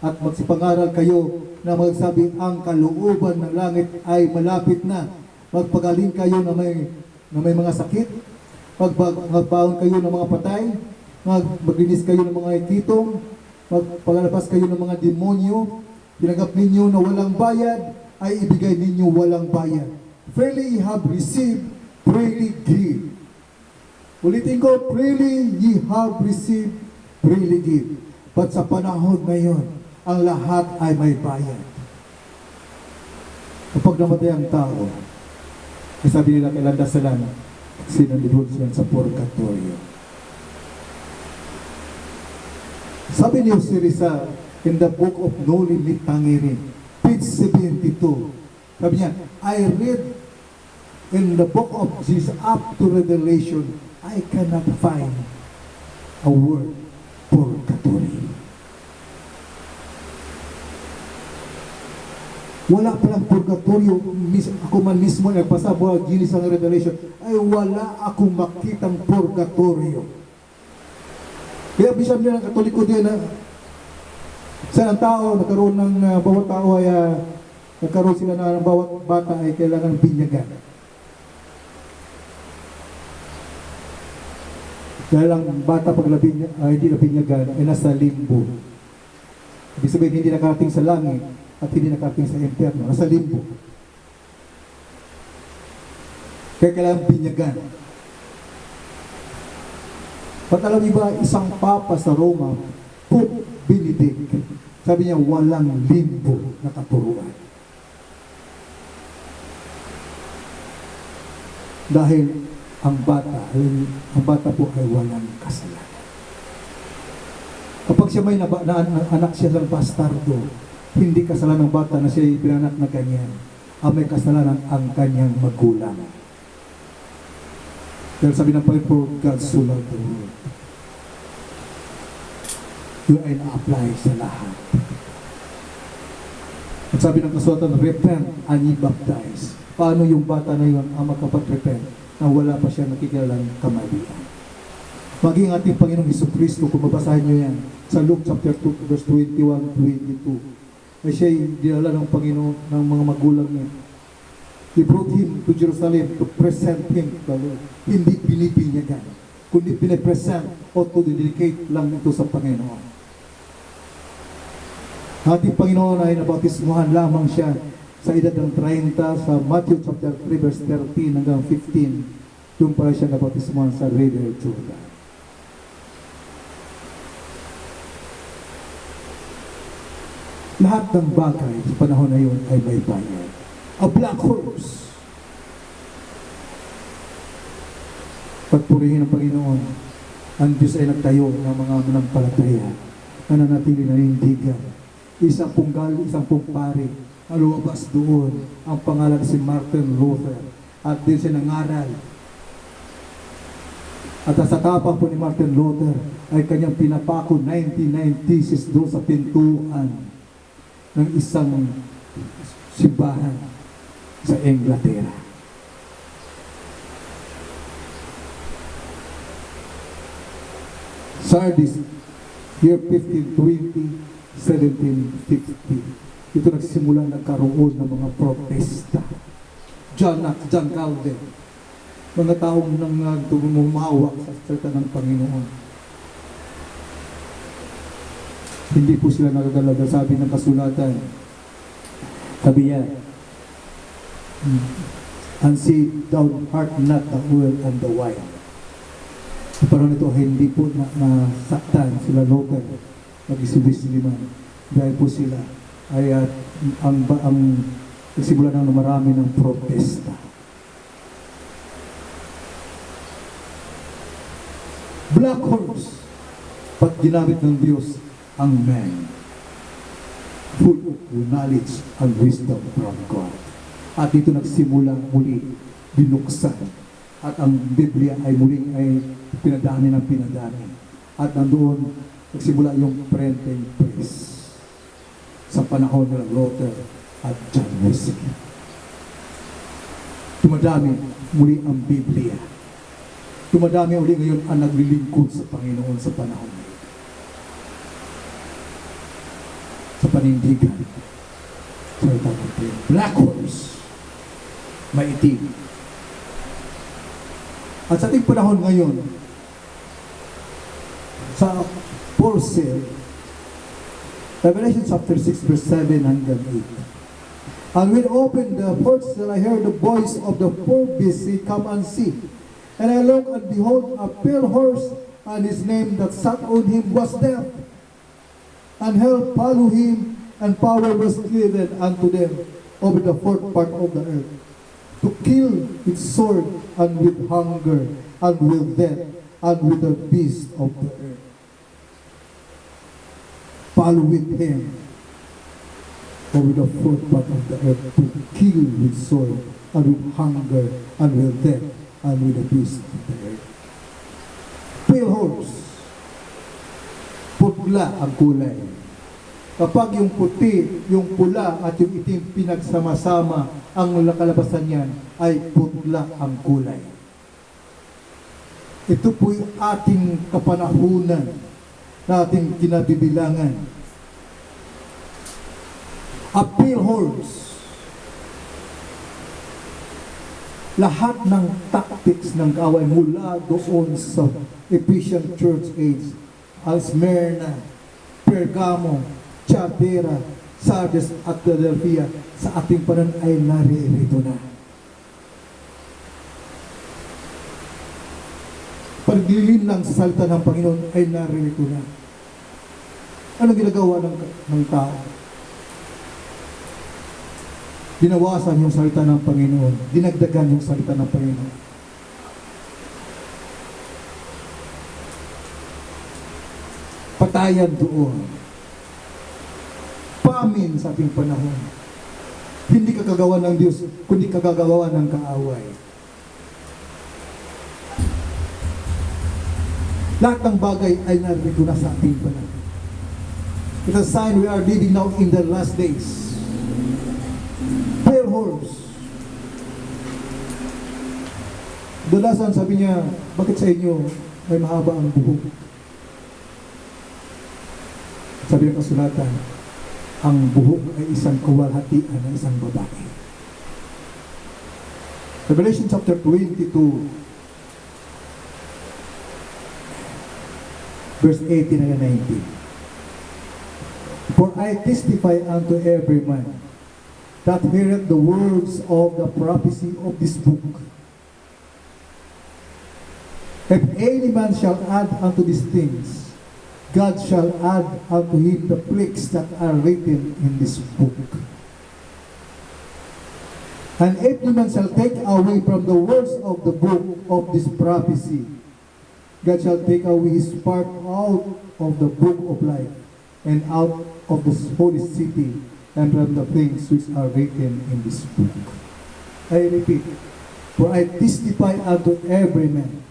at magsipangaral kayo na magsabi, ang kalooban ng langit ay malapit na. Magpagaling kayo na may mga sakit, magbaon kayo ng mga patay, maglinis kayo ng mga kitong, magpalabas kayo ng mga demonyo, tinanggap ninyo na walang bayad, ay ibigay ninyo walang bayad. Freely ye have received, freely give. Ulitin ko, freely ye have received, freely give. But sa panahon ngayon, ang lahat ay may bayad. Kapag namatay ang tao, sabi nila kailan dasalan, sinalibon siya sa purgatorio. Sabi ni Jose Rizal, in the book of No Limit Tangirin, page 72, sabi niya, I read in the book of Jesus up to Revelation, I cannot find a word purgatory. Wala palang purgatorio. Ako man mismo nagbasa mo ang Genesis ang Revelation, ay wala akong makitang purgatorio. Kaya bisan nila ng Katoliko din na sa ang tao, nagkaroon ng bawat tao ay nagkaroon sila na ng bawat bata ay kailangan binyagan. Dahil ang bata pag hindi nabinyagan ay nasa limbo. Ibig sabihin, hindi nakarating sa langit at hindi nakarating sa impyerno. Nasa limbo. Kaya kailangan binyagan. At alam niyo ba, isang papa sa Roma, Pope Benedict, sabi niya, walang limbo na katuruan. Dahil ang bata po ay walang kasalanan. Kapag siya may anak siya ng bastardo, hindi kasalanan ng bata na siya ipinanak na ganyan. Ang may kasalanan ang kanyang magulang. Dahil sabi ng Panginoon, God so loved the world. Yun ay na-apply sa lahat. At sabi ng kasulatan, repent and ye baptize. Paano yung bata na yun ang makapag-repent na wala pa siya nakikilalang kamalian? Maging ating Panginoong Hesukristo, kung mabasahin nyo yan, sa Luke chapter 2, verse 21-22, ay siya'y dinala ng Panginoon ng mga magulang niya. He brought him to Jerusalem to present him to the Lord. Hindi binibinyagan, kundi pinipresent o to dedicate lang ito sa Panginoon. Ating Panginoon ay nabautismuhan lamang siya sa edad ng 30 sa Matthew chapter 3 verse 13 hanggang 15. Doon pala siya nabautismuhan sa River Jordan. Lahat ng bagay sa panahon na yun ay may bayad. A black horse. Pagpurihin ng Panginoon, ang Diyos ay nagtayo ng mga manampalataya na nanatili na nindigan. Isang pong pari, ang lumabas doon, ang pangalan si Martin Luther, at din siya nangaral. At sa tapang po ni Martin Luther ay kanyang pinapako 99 thesis doon sa pintuan ng isang simbahan sa Inglaterra. Sardis, year 1520, 1750. Ito nagsimula nagkaroon ng mga protesta. John Calvin, mga taong nang tumumawak sa salita ng Panginoon. Hindi po sila nagagalaga, sabi ng kasulatan. Sabi niya, and say, thou art not the oil and the wine. Sa panahon ito, hindi po nasaktan sila Luther, mag-isibis-liman. Dahil po sila ay ang nagsimula ng marami ng protesta. Black horse, pag ginamit ng Diyos ang man, full of knowledge and wisdom from God. At dito nagsimula muli, binuksan. At ang Biblia ay muling ay pinadami ng pinadami. At nandoon, nagsimula yung printing press sa panahon ng Luther at John Wesley. Tumadami muli ang Biblia. Tumadami uli ngayon ang naglilingkod sa Panginoon sa panahon na ito. Sa panindigan. Sa black horse. Maitim. At sa ating panahon ngayon, sa for sale, Revelation chapter 6 verse 7 hanggang 8. And when opened the fourth seal, I heard the voice of the fourth beast say, come and see. And I looked, and behold, a pale horse, and his name that sat on him was Death. And hell followed him, and power was given unto them over the fourth part of the earth, to kill with sword, and with hunger, and with death, and with the beast of the earth. Follow with him over the fourth part of the earth, to kill with sword, and with hunger, and with death, and with the beast of the earth. Pale horse. Putla ang kulay. Kapag yung puti, yung pula, at yung itim pinagsama-sama, ang kalabasan niyan ay putla ang kulay. Ito po yung ating kapanahunan na ating kinabibilangan. A pale horse. lahat ng tactics ng kaaway mula doon sa Ephesian Church Age, Smyrna, Pergamo, Thyatira, Sardis at Philadelphia, sa ating panahon ay naririto na. Pagdilim lang sa salita ng Panginoon ay naririto na. Ano ginagawa ng tao? Dinawasan yung salita ng Panginoon. Dinagdagan yung salita ng Panginoon. Patayan doon. Pamin sa ating panahon. Hindi ka kagawa ng Diyos, kundi kagagawa ng kaaway. Lahat ng bagay ay narito na sa ating panahon. It's a sign we are living now in the last days. Pale horse. Dalasan sabi niya, bakit sa inyo may mahaba ang buhok? Sabi ng kasulatan, ang buhok ay isang kawalhatian ng isang babae. Revelation chapter 22, verse 18 and 19. For I testify unto every man that heareth the words of the prophecy of this book. If any man shall add unto these things, God shall add unto him the plagues that are written in this book. And if any man shall take away from the words of the book of this prophecy, God shall take away his part out of the book of life, and out of the holy city, and from the things which are written in this book. I repeat, for I testify unto every man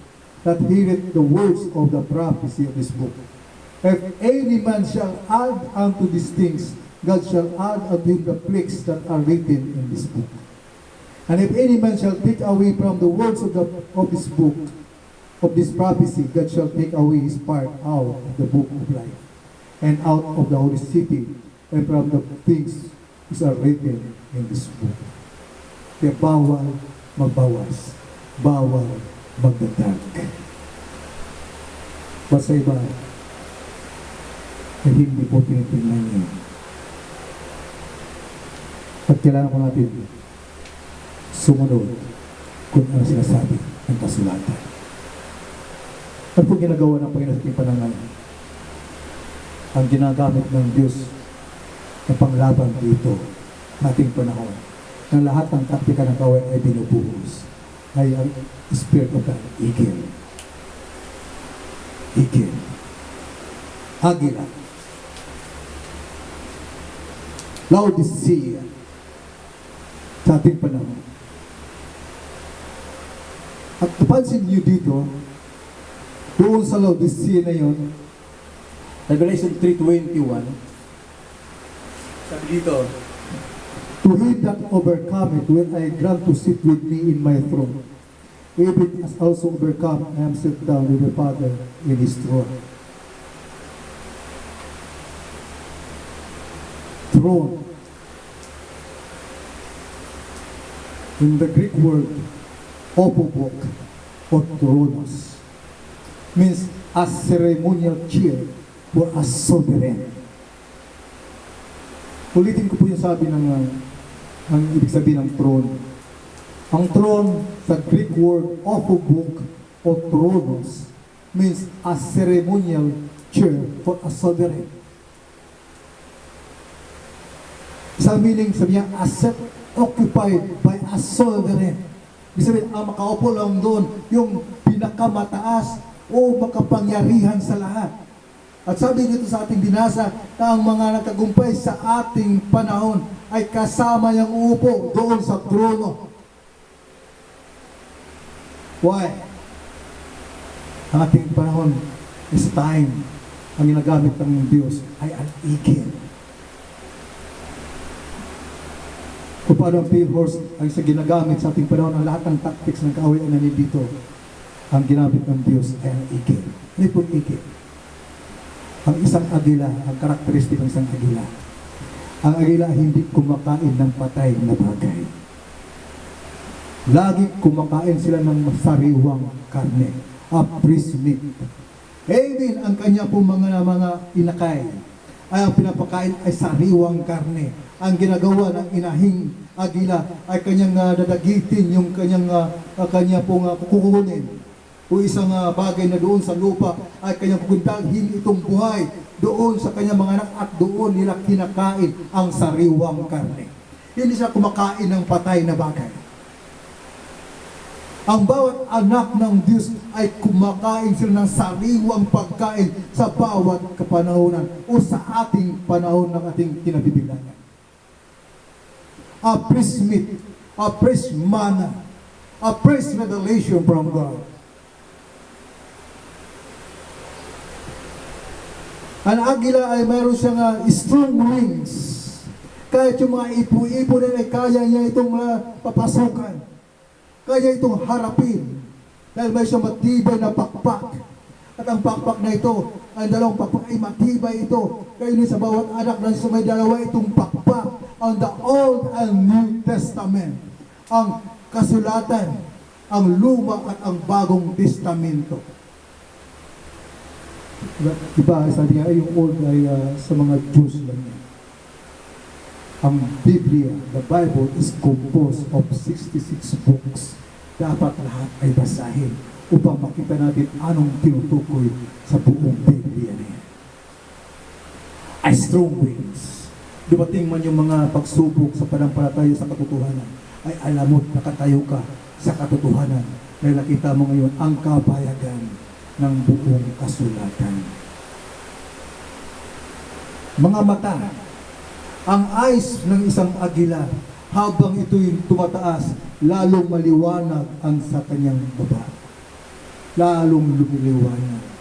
that heareth the words of the prophecy of this book. If any man shall add unto these things, God shall add unto him the plagues that are written in this book. And if any man shall take away from the words of this book, of this prophecy, God shall take away his part out of the book of life, and out of the holy city, and from the things which are written in this book. Kaya bawal magbawas, bawal magdadag. Basta iba, ay hindi po tinitingnan niyo. At kailangan po natin sumunod kung ano sinasabi ng kasulatan. Ano po ginagawa ng Panginoon sa ating panahon? Ang ginagamit ng Diyos na panglaban dito nating panahon, na lahat ng taktika ng kaaway ay binubuhos, ay ang Spirit of God, Eagle. Eagle. Agila. Laodicea. Sa ating panahon. At napansin niyo dito, doon sa Laodicea na yun, Revelation 3:21. Sabi dito, to him that overcometh will I grant to sit with me in my throne, even as also overcome I am set down with the Father in his throne. Throne. In the Greek word, opobok, or thronos, means a ceremonial chair or a sovereign. Ulitin ko po yung sabi ng ang ibig sabihin ng throne. Ang throne sa Greek word opobok o thronos means a ceremonial chair for a sovereign. Isang meaning, sabi niya, a seat occupied by a sovereign. Ibig sabihin, ang makaupo lang doon, yung pinakamataas o makapangyarihan sa lahat. At sabi dito sa ating binasa na ang mga nagtagumpay sa ating panahon ay kasama niyang uupo doon sa trono. Why? Ang ating panahon is time. Ang ginagamit ng Diyos ay an eagle. Kung paano ang pale horse ay sa ginagamit sa ating panahon, ang lahat ng tactics ng kaaway ay nandito. Ang ginamit ng Diyos ay ang eagle. Ano po eagle? Ang isang agila, ang karakteristik ng isang agila. Ang agila hindi kumakain ng patay na bagay. Lagi kumakain sila ng sariwang karne, priest meat. Even ang kanya pong mga inakay ay ang pinapakain ay sariwang karne. Ang ginagawa ng inahing agila ay kanyang dadagitin yung kanya pong kukunin o isang bagay na doon sa lupa ay kanyang kukundalhin itong buhay doon sa kanyang mga anak at doon nila kinakain ang sariwang karne. Hindi siya kumakain ng patay na bagay. Ang bawat anak ng Diyos ay kumakain sila ng sariwang pagkain sa bawat kapanahonan o sa ating panahon ng ating kinabibilangan. A priest meat, a priest manna, a priest revelation from God. Ang agila ay mayroon siyang strong wings. Kahit yung mga ipo-ipo na ay kaya niya itong papasukan. Kaya itong harapin dahil may siyang matibay na pakpak. At ang pakpak na ito, ang dalawang pakpak ay matibay ito. Kaya sa bawat anak na may dalawa itong pakpak. On the Old and New Testament, ang kasulatan, ang luma at ang bagong testamento. Diba, sabi nga, yung old ay sa mga Jews lang yan. Ang Biblia, the Bible, is composed of 66 books. Dapat lahat ay basahin upang makita natin anong tinutukoy sa buong Biblia na yan. Ay strong winds. Dumating man yung mga pagsubok sa panampalataya sa katotohanan, ay alam mo, nakatayo ka sa katotohanan dahil nakita mo ngayon ang kabayagan ng buong kasulatan. Mga mata, ang eyes ng isang agila, habang ito'y tumataas, lalong maliwanag ang sa kanyang baba. Lalong lumiliwanag.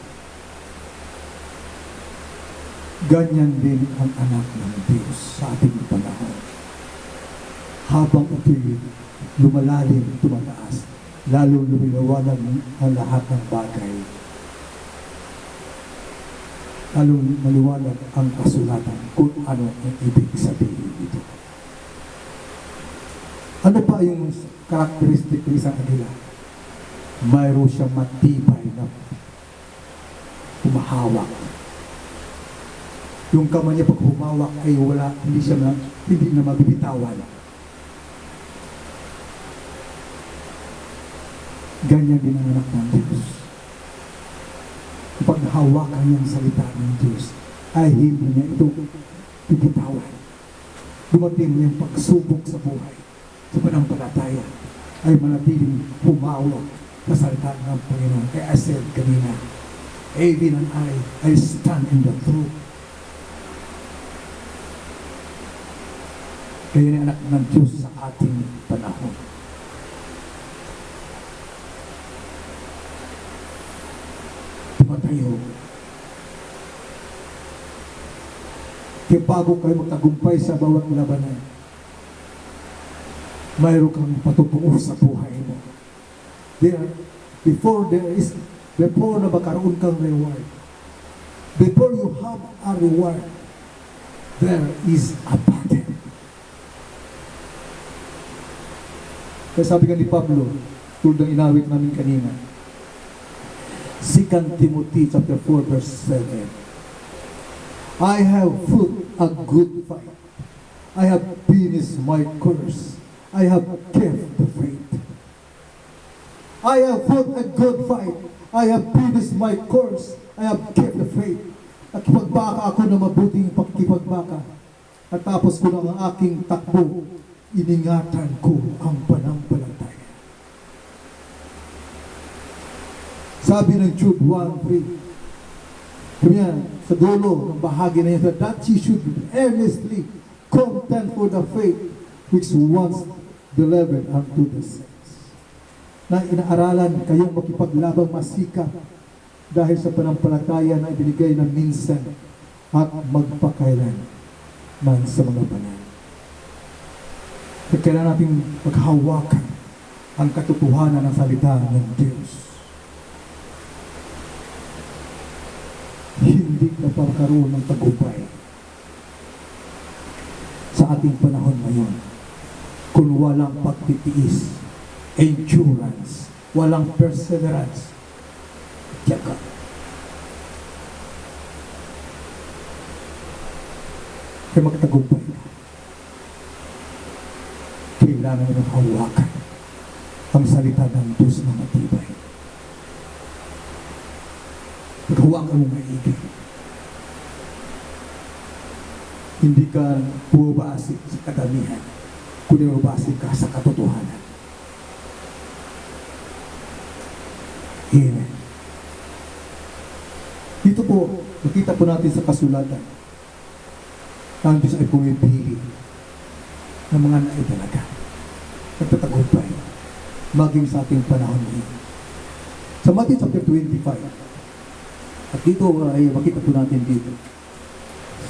Ganyan din ang anak ng Diyos sa ating panahon. Habang ito'y lumalalim, tumataas, lalong lumiliwanag ang lahat ng bagay. Lalong maliwanag ang kasulatan kung ano ang ibig sabihin ito. Ano pa yung karakteristik ng isang agila? Mayroon siyang matibay na humahawak. Yung kamay niya pag humawak ay hindi na mabibitawan. Ganyan din ang anak ng Diyos. Kapag hawakan niya ang salita ng Diyos, ay hindi niya ito bibitawan. Dumating niya ang pagsubok sa buhay, sa panampalataya, ay manatiling humawak sa salita ng Panginoon. Kaya I said kanina, even and I stand in the truth. Kaya ni anak ng Diyos sa ating panahon. Tumatayo. Kaya bago kayo magtagumpay sa bawat labanan, mayroon kang patutungo sa buhay mo. Before na magkaroon kang reward, before you have a reward, there is a battle. Kaya sabi nga ni Pablo, tulad ng inawit namin kanina, 2 Timothy chapter 4 verse 7, I have fought a good fight. I have finished my course. I have kept the faith. I have fought a good fight. I have finished my course. I have kept the faith. At pagbaka ako na mabuting pakikipagbaka. At tapos ko ng aking takbo, iningatan ko ang panampalataya. Sabi ng Jude 1:3, sabi niya, sa dulo ng bahagi na yun, that ye should earnestly contend for the faith which once delivered unto the saints. Na inaaralan kayong makipaglabang masikap dahil sa panampalataya na ibinigay ng minsan at magpakailan man sa mga banal. Kailangan natin maghawakan ang katotohanan ng salita ng Diyos. Hindi na pagkaroon ng tagumpay sa ating panahon ngayon kung walang pagtitiis endurance, walang perseverance, tiyaga. Kaya magtagumpay ka. Kailangan mo hawakan ang salita ng Diyos na matibay. Paghawakan mo maigi. Hindi ka bumabasik sa kadamihan, kundi bumabasik ka sa katotohanan. Amen. Dito po, nakita po natin sa kasulatan na ang Diyos ay pumipili ng mga naidalaga, nagtatagumpay, maging sa ating panahon ngayon. Sa Matthew chapter 25, at dito ay makita po natin dito,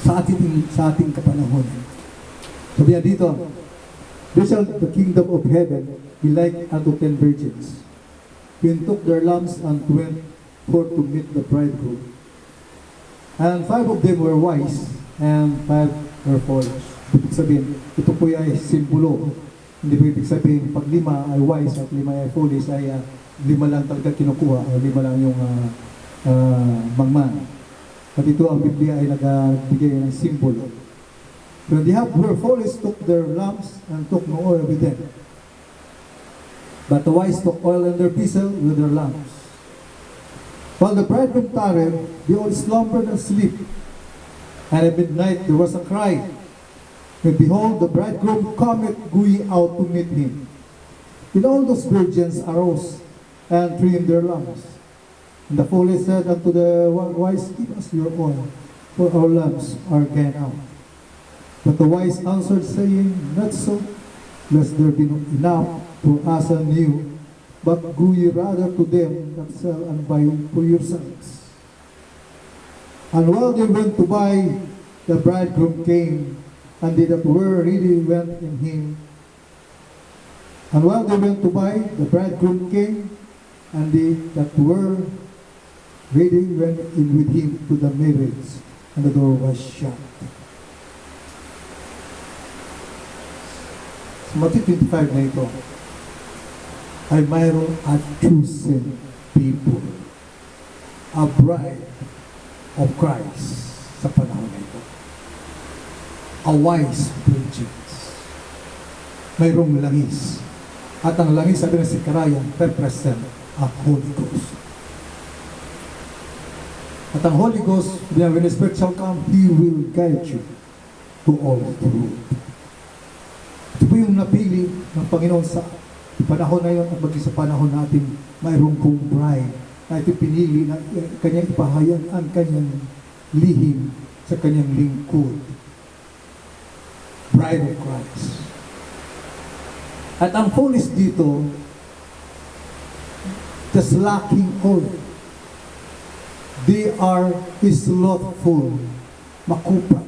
sa ating kapanahon. Sabi niya dito, "There shall the kingdom of heaven be like unto 10 virgins, when took their lamps and went forth to meet the bridegroom. And 5 of them were wise, and 5 were foolish." Ibig sabihin, ito po ay simbolo. Hindi po ibig sabihin, pag 5 ay wise at 5 ay foolish, ay 5 lang talaga kinukuha, o 5 lang yung mangman. At ito ang Biblia ay nagbigay ng simbolo. When the half were foolish took their lamps and took no oil with them. But the wise took oil in their vessel with their lamps. While the bridegroom tarried, they all slumbered and sleep. And at midnight there was a cry, and behold, the bridegroom cometh going out to meet him. Then all those virgins arose and trimmed their lamps. And the foolish said unto the wise, "Give us your oil, for our lamps are gone out." But the wise answered, saying, "Not so, lest there be not enough for us and you, but go ye rather to them that sell and buy for yourselves." And while they went to buy, the bridegroom came, and they that were ready went in him. And while they went to buy, the bridegroom came, and they that were ready went in with him to the marriage, and the door was shut. Sa Matthew 25 na ito, ay mayroong a chosen people, a bride of Christ sa panahon na ito. A wise virgins. Mayroong langis. At ang langis, sabi ng Sikaraya, represent a Holy Ghost. At ang Holy Ghost, when the Spirit shall come, He will guide you to all truth. Ito po yung napili ng Panginoon sa panahon na yun at maging sa panahon natin, mayroong kong bride na ito pinili na kanyang ipahayag ang kanyang lihim sa kanyang lingkod. Bride of Christ. At ang foolish dito, just lacking oil. They are slothful, makupad.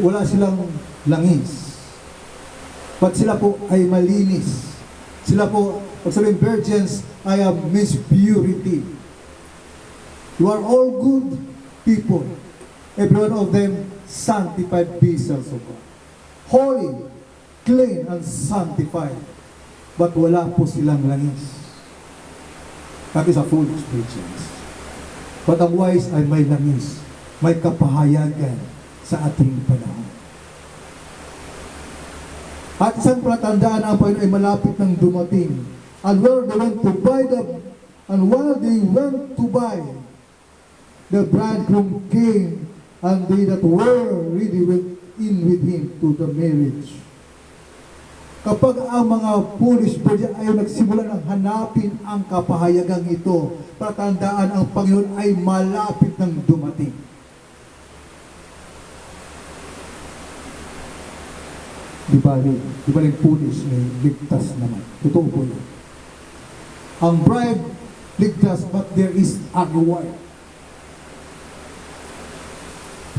Wala silang langis. But sila po ay malinis. Sila po, pag sabihin virgins, ay means purity. You are all good people. Every one of them sanctified vessels of God. Holy, clean, and sanctified. But wala po silang langis. That is a foolish virgins. But ang wise ay may langis, may kapahayagan sa ating panahon. At isang palatandaan ang Panginoon ay malapit ng dumating. And while they went to buy, the bridegroom came, and they that were ready went in with him to the marriage. Kapag ang mga foolish virgin ay nagsimula ng hanapin ang kapahayagang ito, palatandaan ang Panginoon ay malapit ng dumating. Di ba yung foolish ay ligtas naman. Totoo po yun. Ang bride ligtas, but there is a reward.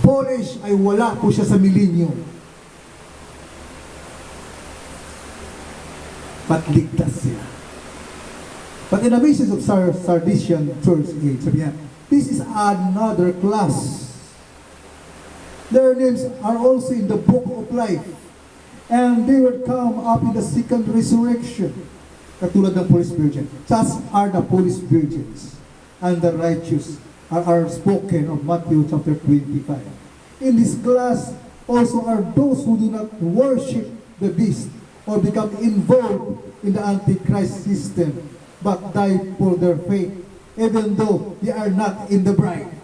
Foolish ay wala po siya sa millennium. But ligtas siya. But in the basis of Sardisian Church Age, sabi niya, this is another class. Their names are also in the book of life. And they will come up in the second resurrection. Katulad ng police virgin. Such are the police virgins. And the righteous are spoken of Matthew chapter 25. In this class also are those who do not worship the beast or become involved in the Antichrist system, but die for their faith, even though they are not in the bride.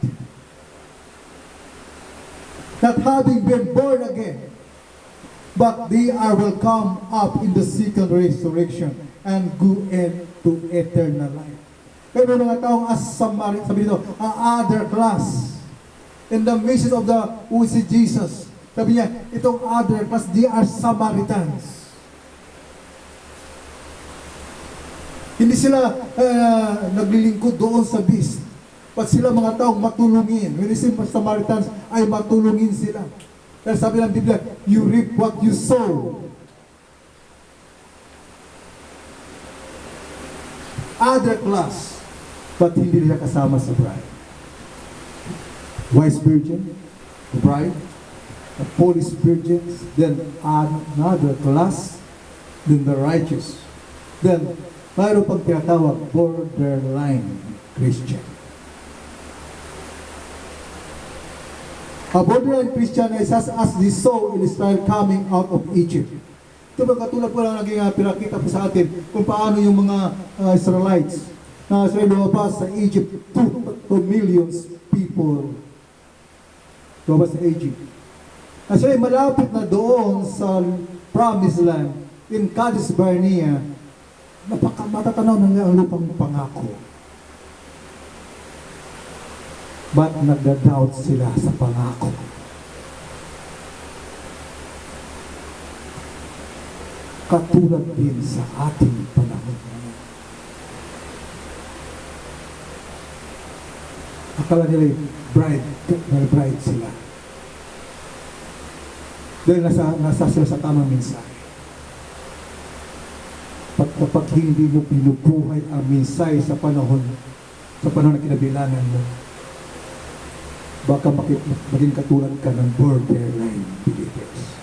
Not having been born again, but they will come up in the second resurrection and go into eternal life. Pero mga taong as Samaritan, sabi dito, a other class. In the message of the who is Jesus, sabi niya, itong other class, they are Samaritans. Hindi sila naglilingkod doon sa beast. But sila mga taong matulungin. When you say Samaritans, ay matulungin sila. Dahil sabi ng Biblia, you reap what you sow. Other class, but hindi nila kasama sa bride. Wise virgin, the bride, the foolish virgins, then another class, then the righteous. Then, mayroon pang tinatawag, borderline Christian. A borderline Christian is as they saw in Israel coming out of Egypt. Ito ba katulad po lang naging pinakita po sa atin kung paano yung mga Israelites na sila lumabas sa Egypt, 2 millions people lumabas sa Egypt. At sila malapit na doon sa Promised Land in Kadesh Barnea, matatanaw na nila ang lupang pangako. But nagda-doubt sila sa pangako. Katulad din sa ating panahon ngayon. Akala nila bride sila. Dahil nasa sila sa tamang mensahe. Kapag hindi mo pinubuhay ang mensahe sa panahon na kinabilangan mo, baka maging katulad ka ng borderline believers.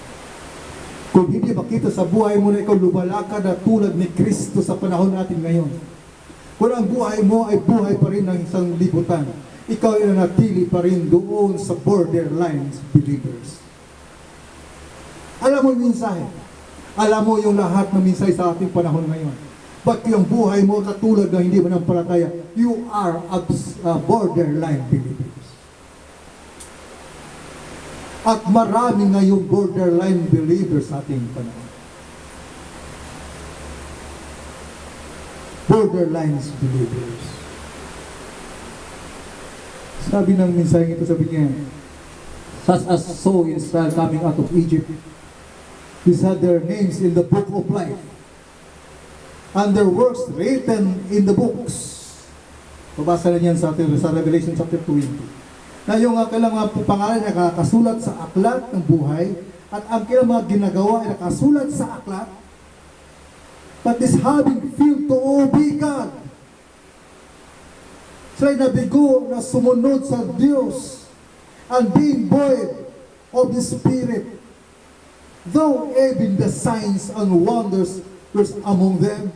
Kung hindi makita sa buhay mo na ikaw lumalakad na tulad ni Kristo sa panahon natin ngayon, kung ang buhay mo ay buhay pa rin ng isang libutan, ikaw ay nanatili pa rin doon sa borderline believers. Alam mo yung mensahe. Alam mo yung lahat ng mensahe sa ating panahon ngayon. But yung buhay mo katulad na hindi manampalataya, you are a borderline believers. At marami ngayong borderline believers sa ating panahon. Borderline believers. Sabi ng mensahe ito, sabi niya, such as saw in Israel coming out of Egypt, these had their names in the book of life, and their works written in the books. Babasa na yan sa Revelation chapter 20. Na yung kailang mga pangalan ay nakasulat sa aklat ng buhay, at ang kailang mga ginagawa ay nakasulat sa aklat, but this having failed to obey God. Sila'y nabigo na sumunod sa Diyos, and being void of the Spirit, though even the signs and wonders were among them,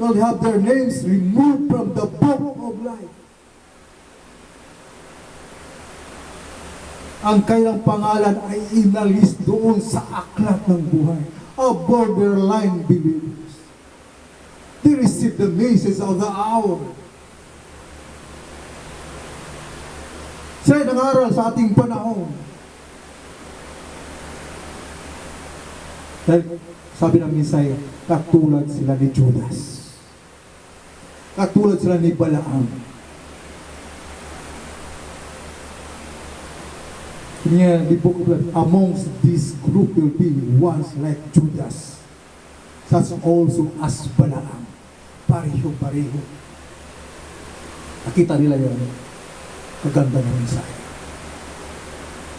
will have their names removed from the book of life. Ang kailang pangalan ay inalis doon sa aklat ng buhay. A borderline believers. They receive the message of the hour. Sila nangaral sa ating panahon. Dahil sabi ng mensahe, katulad sila ni Judas. Katulad sila ni Balaam. Near the book of life, amongst this group will be ones like Judas, such also as Balaam. Pareho-pareho. Nakita nila yun. Kaganda ng mensahe.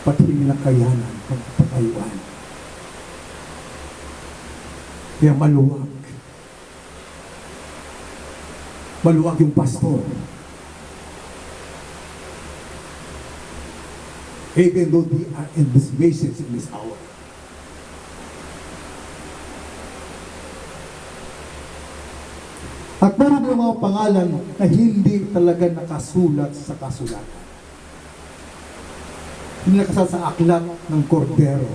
Pati nila kayanan pagpapayuan. Kaya maluwag. Maluwag yung pastor. Even though they are in this message in this hour. At meron yung mga pangalan na hindi talaga nakasulat sa kasulatan. Hindi nakasulat sa aklat ng Kordero.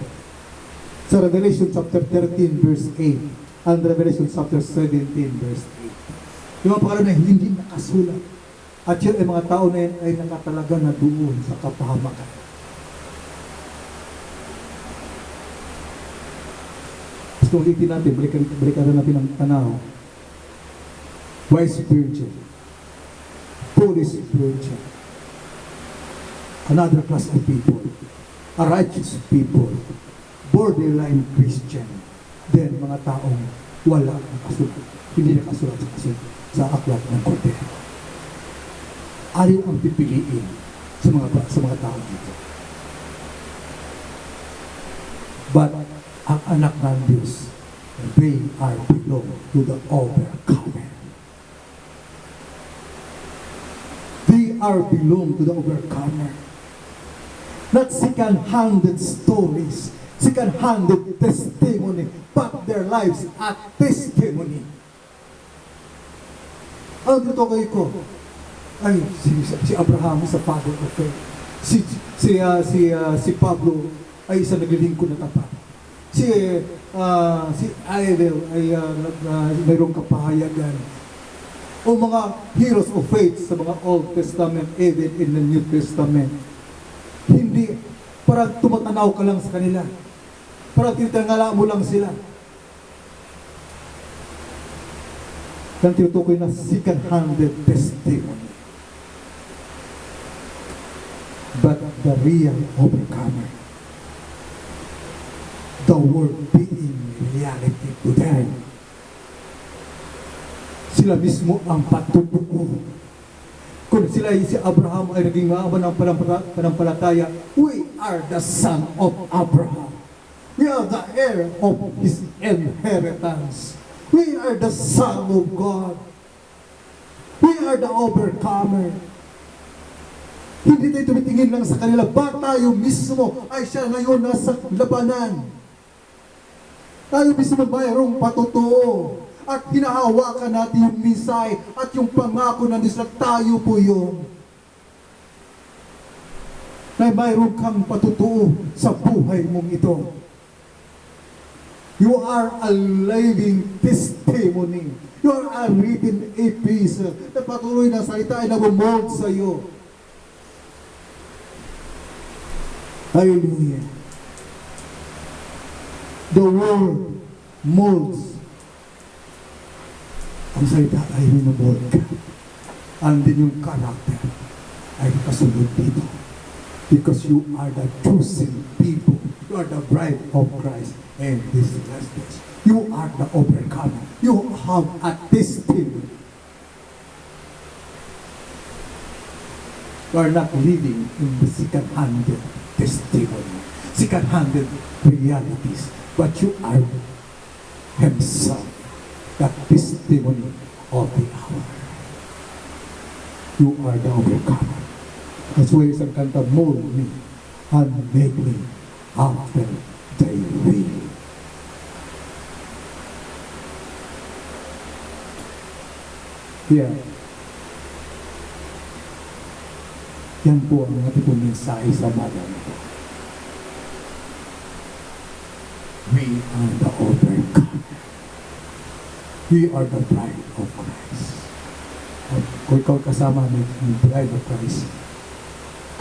Sa Revelation chapter 13 verse 8 and Revelation chapter 17 verse 8. Yung mga pangalan na hindi nakasulat. At yun ay mga tao na yun ay nakatalaga na doon sa kapahamakan. Gusto ulitin natin, balikan natin ang tanaw. Wise virgin, foolish virgin, another class of people, a righteous people, borderline Christian, then mga taong wala nakasulat, hindi nakasulat sa aklat ng Kordero. Ayaw ang pipiliin sa mga tao dito. But ang anak ng Diyos, they are belong to the overcomer. They are belong to the overcomer. Not second-handed stories, second-handed testimony, but their lives are testimony. Ang tinutukoy ko ay si Abraham sa father of faith. Si Pablo ay isang naglilingkod na tapat. Si Abel ay mayroong kapahayagan. O mga heroes of faith sa mga Old Testament, even in the New Testament. Hindi, parang tumatanaw ka lang sa kanila. Parang tinatangala mo lang sila. Ang tinutukoy na second-handed testimony. But the real overcomer, the word being reality to them, sila mismo ang patutuo. Kung sila si Abraham ay naging maaman ng panampalataya, we are the son of Abraham. We are the heir of his inheritance. We are the son of God. We are the overcomer. Hindi tayo tumitingin lang sa kanila, ba tayo mismo ay siya ngayon nasa labanan. Tayo mismo mayroong patutuo. At hinahawakan natin yung misay at yung pangako ng Diyos na tayo po yun. Na mayroon kang patutuo sa buhay mong ito. You are a living testimony. You are a written epistle na patuloy na salita ay nabumold sa iyo. Hallelujah. The word molds. Ang salita ay minumold ka. And din yung character ay kasunod dito. Because you are the chosen people. You are the bride of Christ. And this last days, you are the overcomer. You have a testimony. You are not living in the second-handed testimony, second-handed realities, but you are himself, the testimony of the hour. You are the overcomer. That's why isang kanta, mold me and make me after thy will. Yeah. Yan po ang ating pong mensahe sa magang ito. We are the overcomer. We are the bride of Christ. At kung ikaw kasama ng bride of Christ,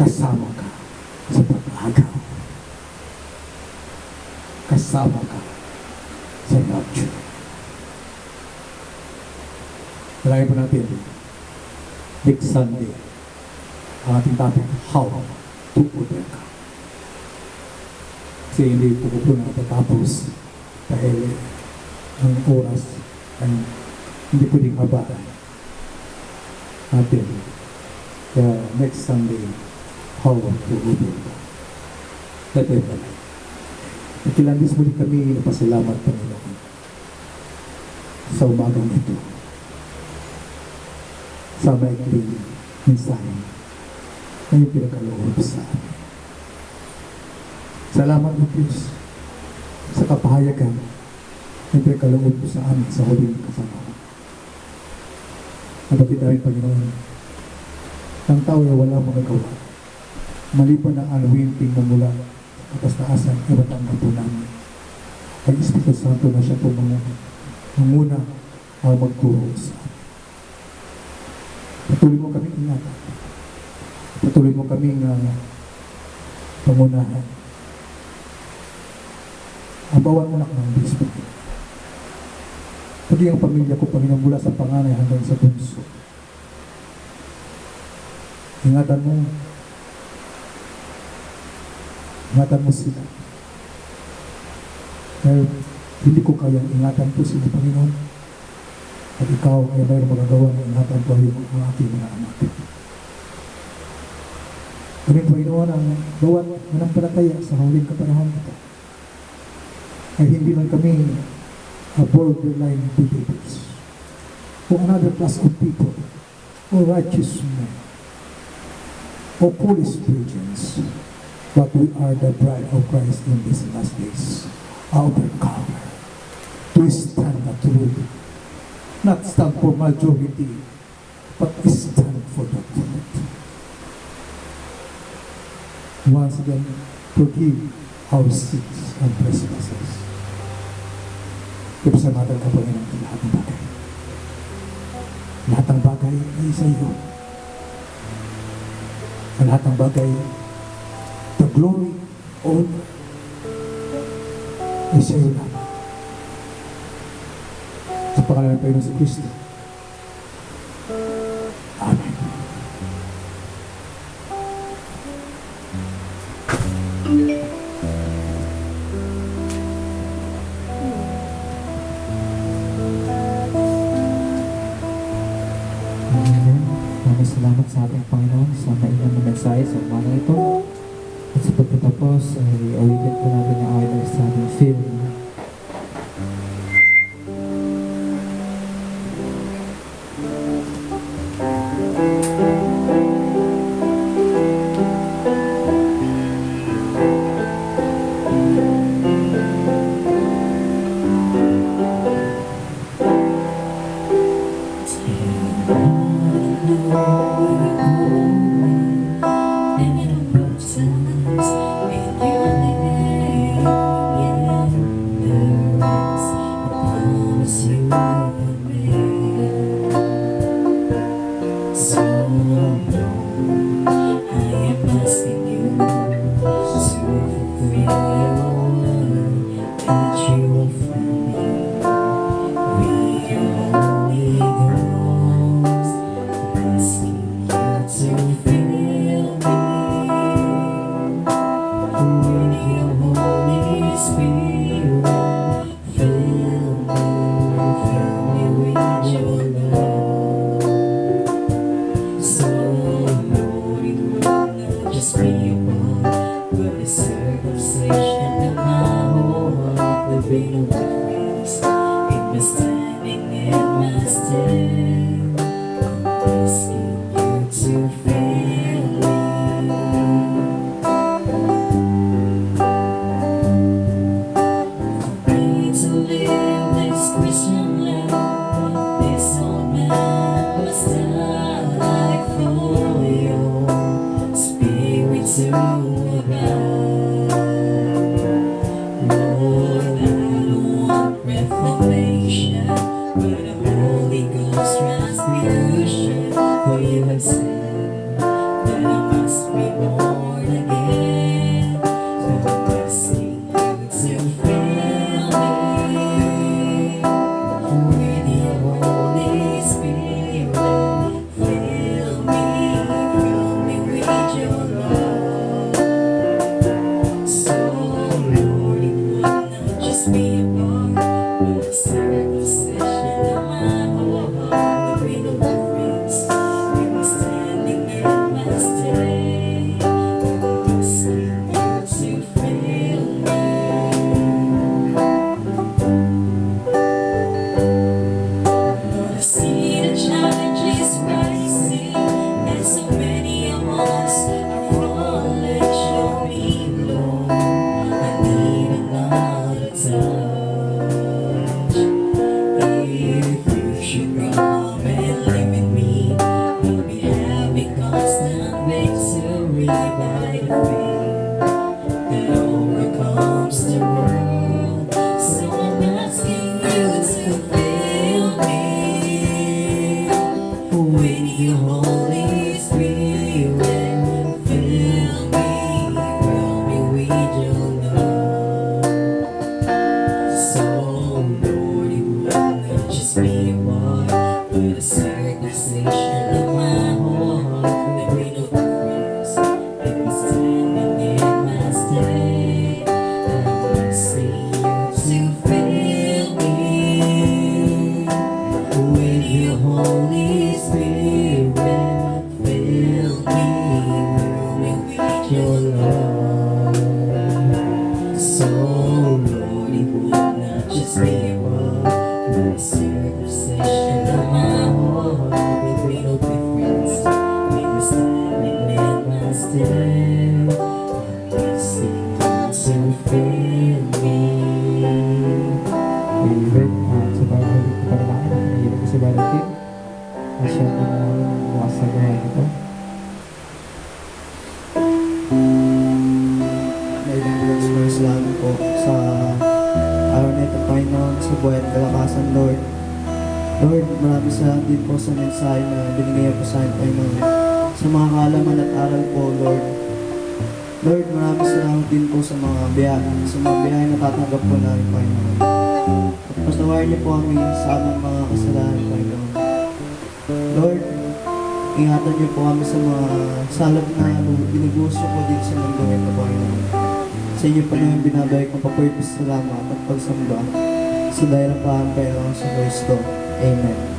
kasama ka sa pag-agaw. Kasama ka sa rapture. Malagay po natin, next Sunday, ang ating topic, how to overcome. Kasi hindi po po natatapos dahil ang oras ay hindi pwedeng habaan natin. Kaya next Sunday, how to overcome. Let me pray. Ikilandis muli kami napasalamat, Panginoon, sa umagang ito. Sa maikling mensahe na yung pinagkaloob sa amin. Salamat mo, Diyos, sa kapahayagan na pinagkaloob sa amin sa huling kapanahon. Kapatid namin, Panginoon, ng tao ay wala magagawa. Maliban ang unwilling mo mula sa katastaasan, ay matanggap po namin. Ang Espiritu Santo na siya po manguna ang magturo sa amin. Patuloy mo kaming ingatan. Patuloy mo kaming pangunahan. Ang bawat anak ng Diyos, Panginoon. Pati ang pamilya ko, Panginoon, mula sa panganay hanggang sa bunso. Ingatan mo. Ingatan mo sila. Dahil hindi ko kayang ingatan po sila, Panginoon. At ikaw ay mayroong magagawa na ingatan po yung aking mga anak. Kami, Panginoon, ang bawat manampalataya sa huling kapanahon ito ay hindi lang kami borderline believers o another class of people o righteous men o foolish virgins, but we are the bride of Christ in these last days. Overcomer. To stand the truth. Not stand for majority, but stand for the truth. Once again, forgive our sins and trespasses. Ipasalamatan ka, Panginoon, sa lahat ng bagay. Lahat ng bagay ay sa iyo. Sa lahat ng bagay, the glory, honor, ay sa iyo lamang. Sa pangalan ng Panginoon si Kristo. Amen. Maraming salamat sa ating Panginoon sa mainam na mensahe sa umaga ito. At sa pagkatapos ay awitin po natin ang awit sa ating film. Lord, I don't want So Lord, it would not just be one, the circumcision of my heart. It made no difference in the time it led my step. I'm listening to fill me. David, sa pagkakulit ko para lang, nahihilig ko si Brother Kim. At siya po bukas sa buhay nito. May salamat po sa araw na ito, Panginoon, sa buhay at kalakasan, Lord. Lord, maraming salamat din po sa mensahe na binigay po sa akin, Panginoon. Sa mga kaalaman at aral po, Lord. Lord, maraming salamat din po sa mga biyahe na tatanggap po namin, Panginoon. At patawarin niyo po kami sa aming mga kasalanan, Panginoon. Lord, ingatan niyo po kami sa mga salap na binugusto po dito sa mundo ito, Panginoon. Sa inyo pa naman binabalik ng papurpos salamat at pagsamba sa dahil ng Panginoon sa Kristo. Amen.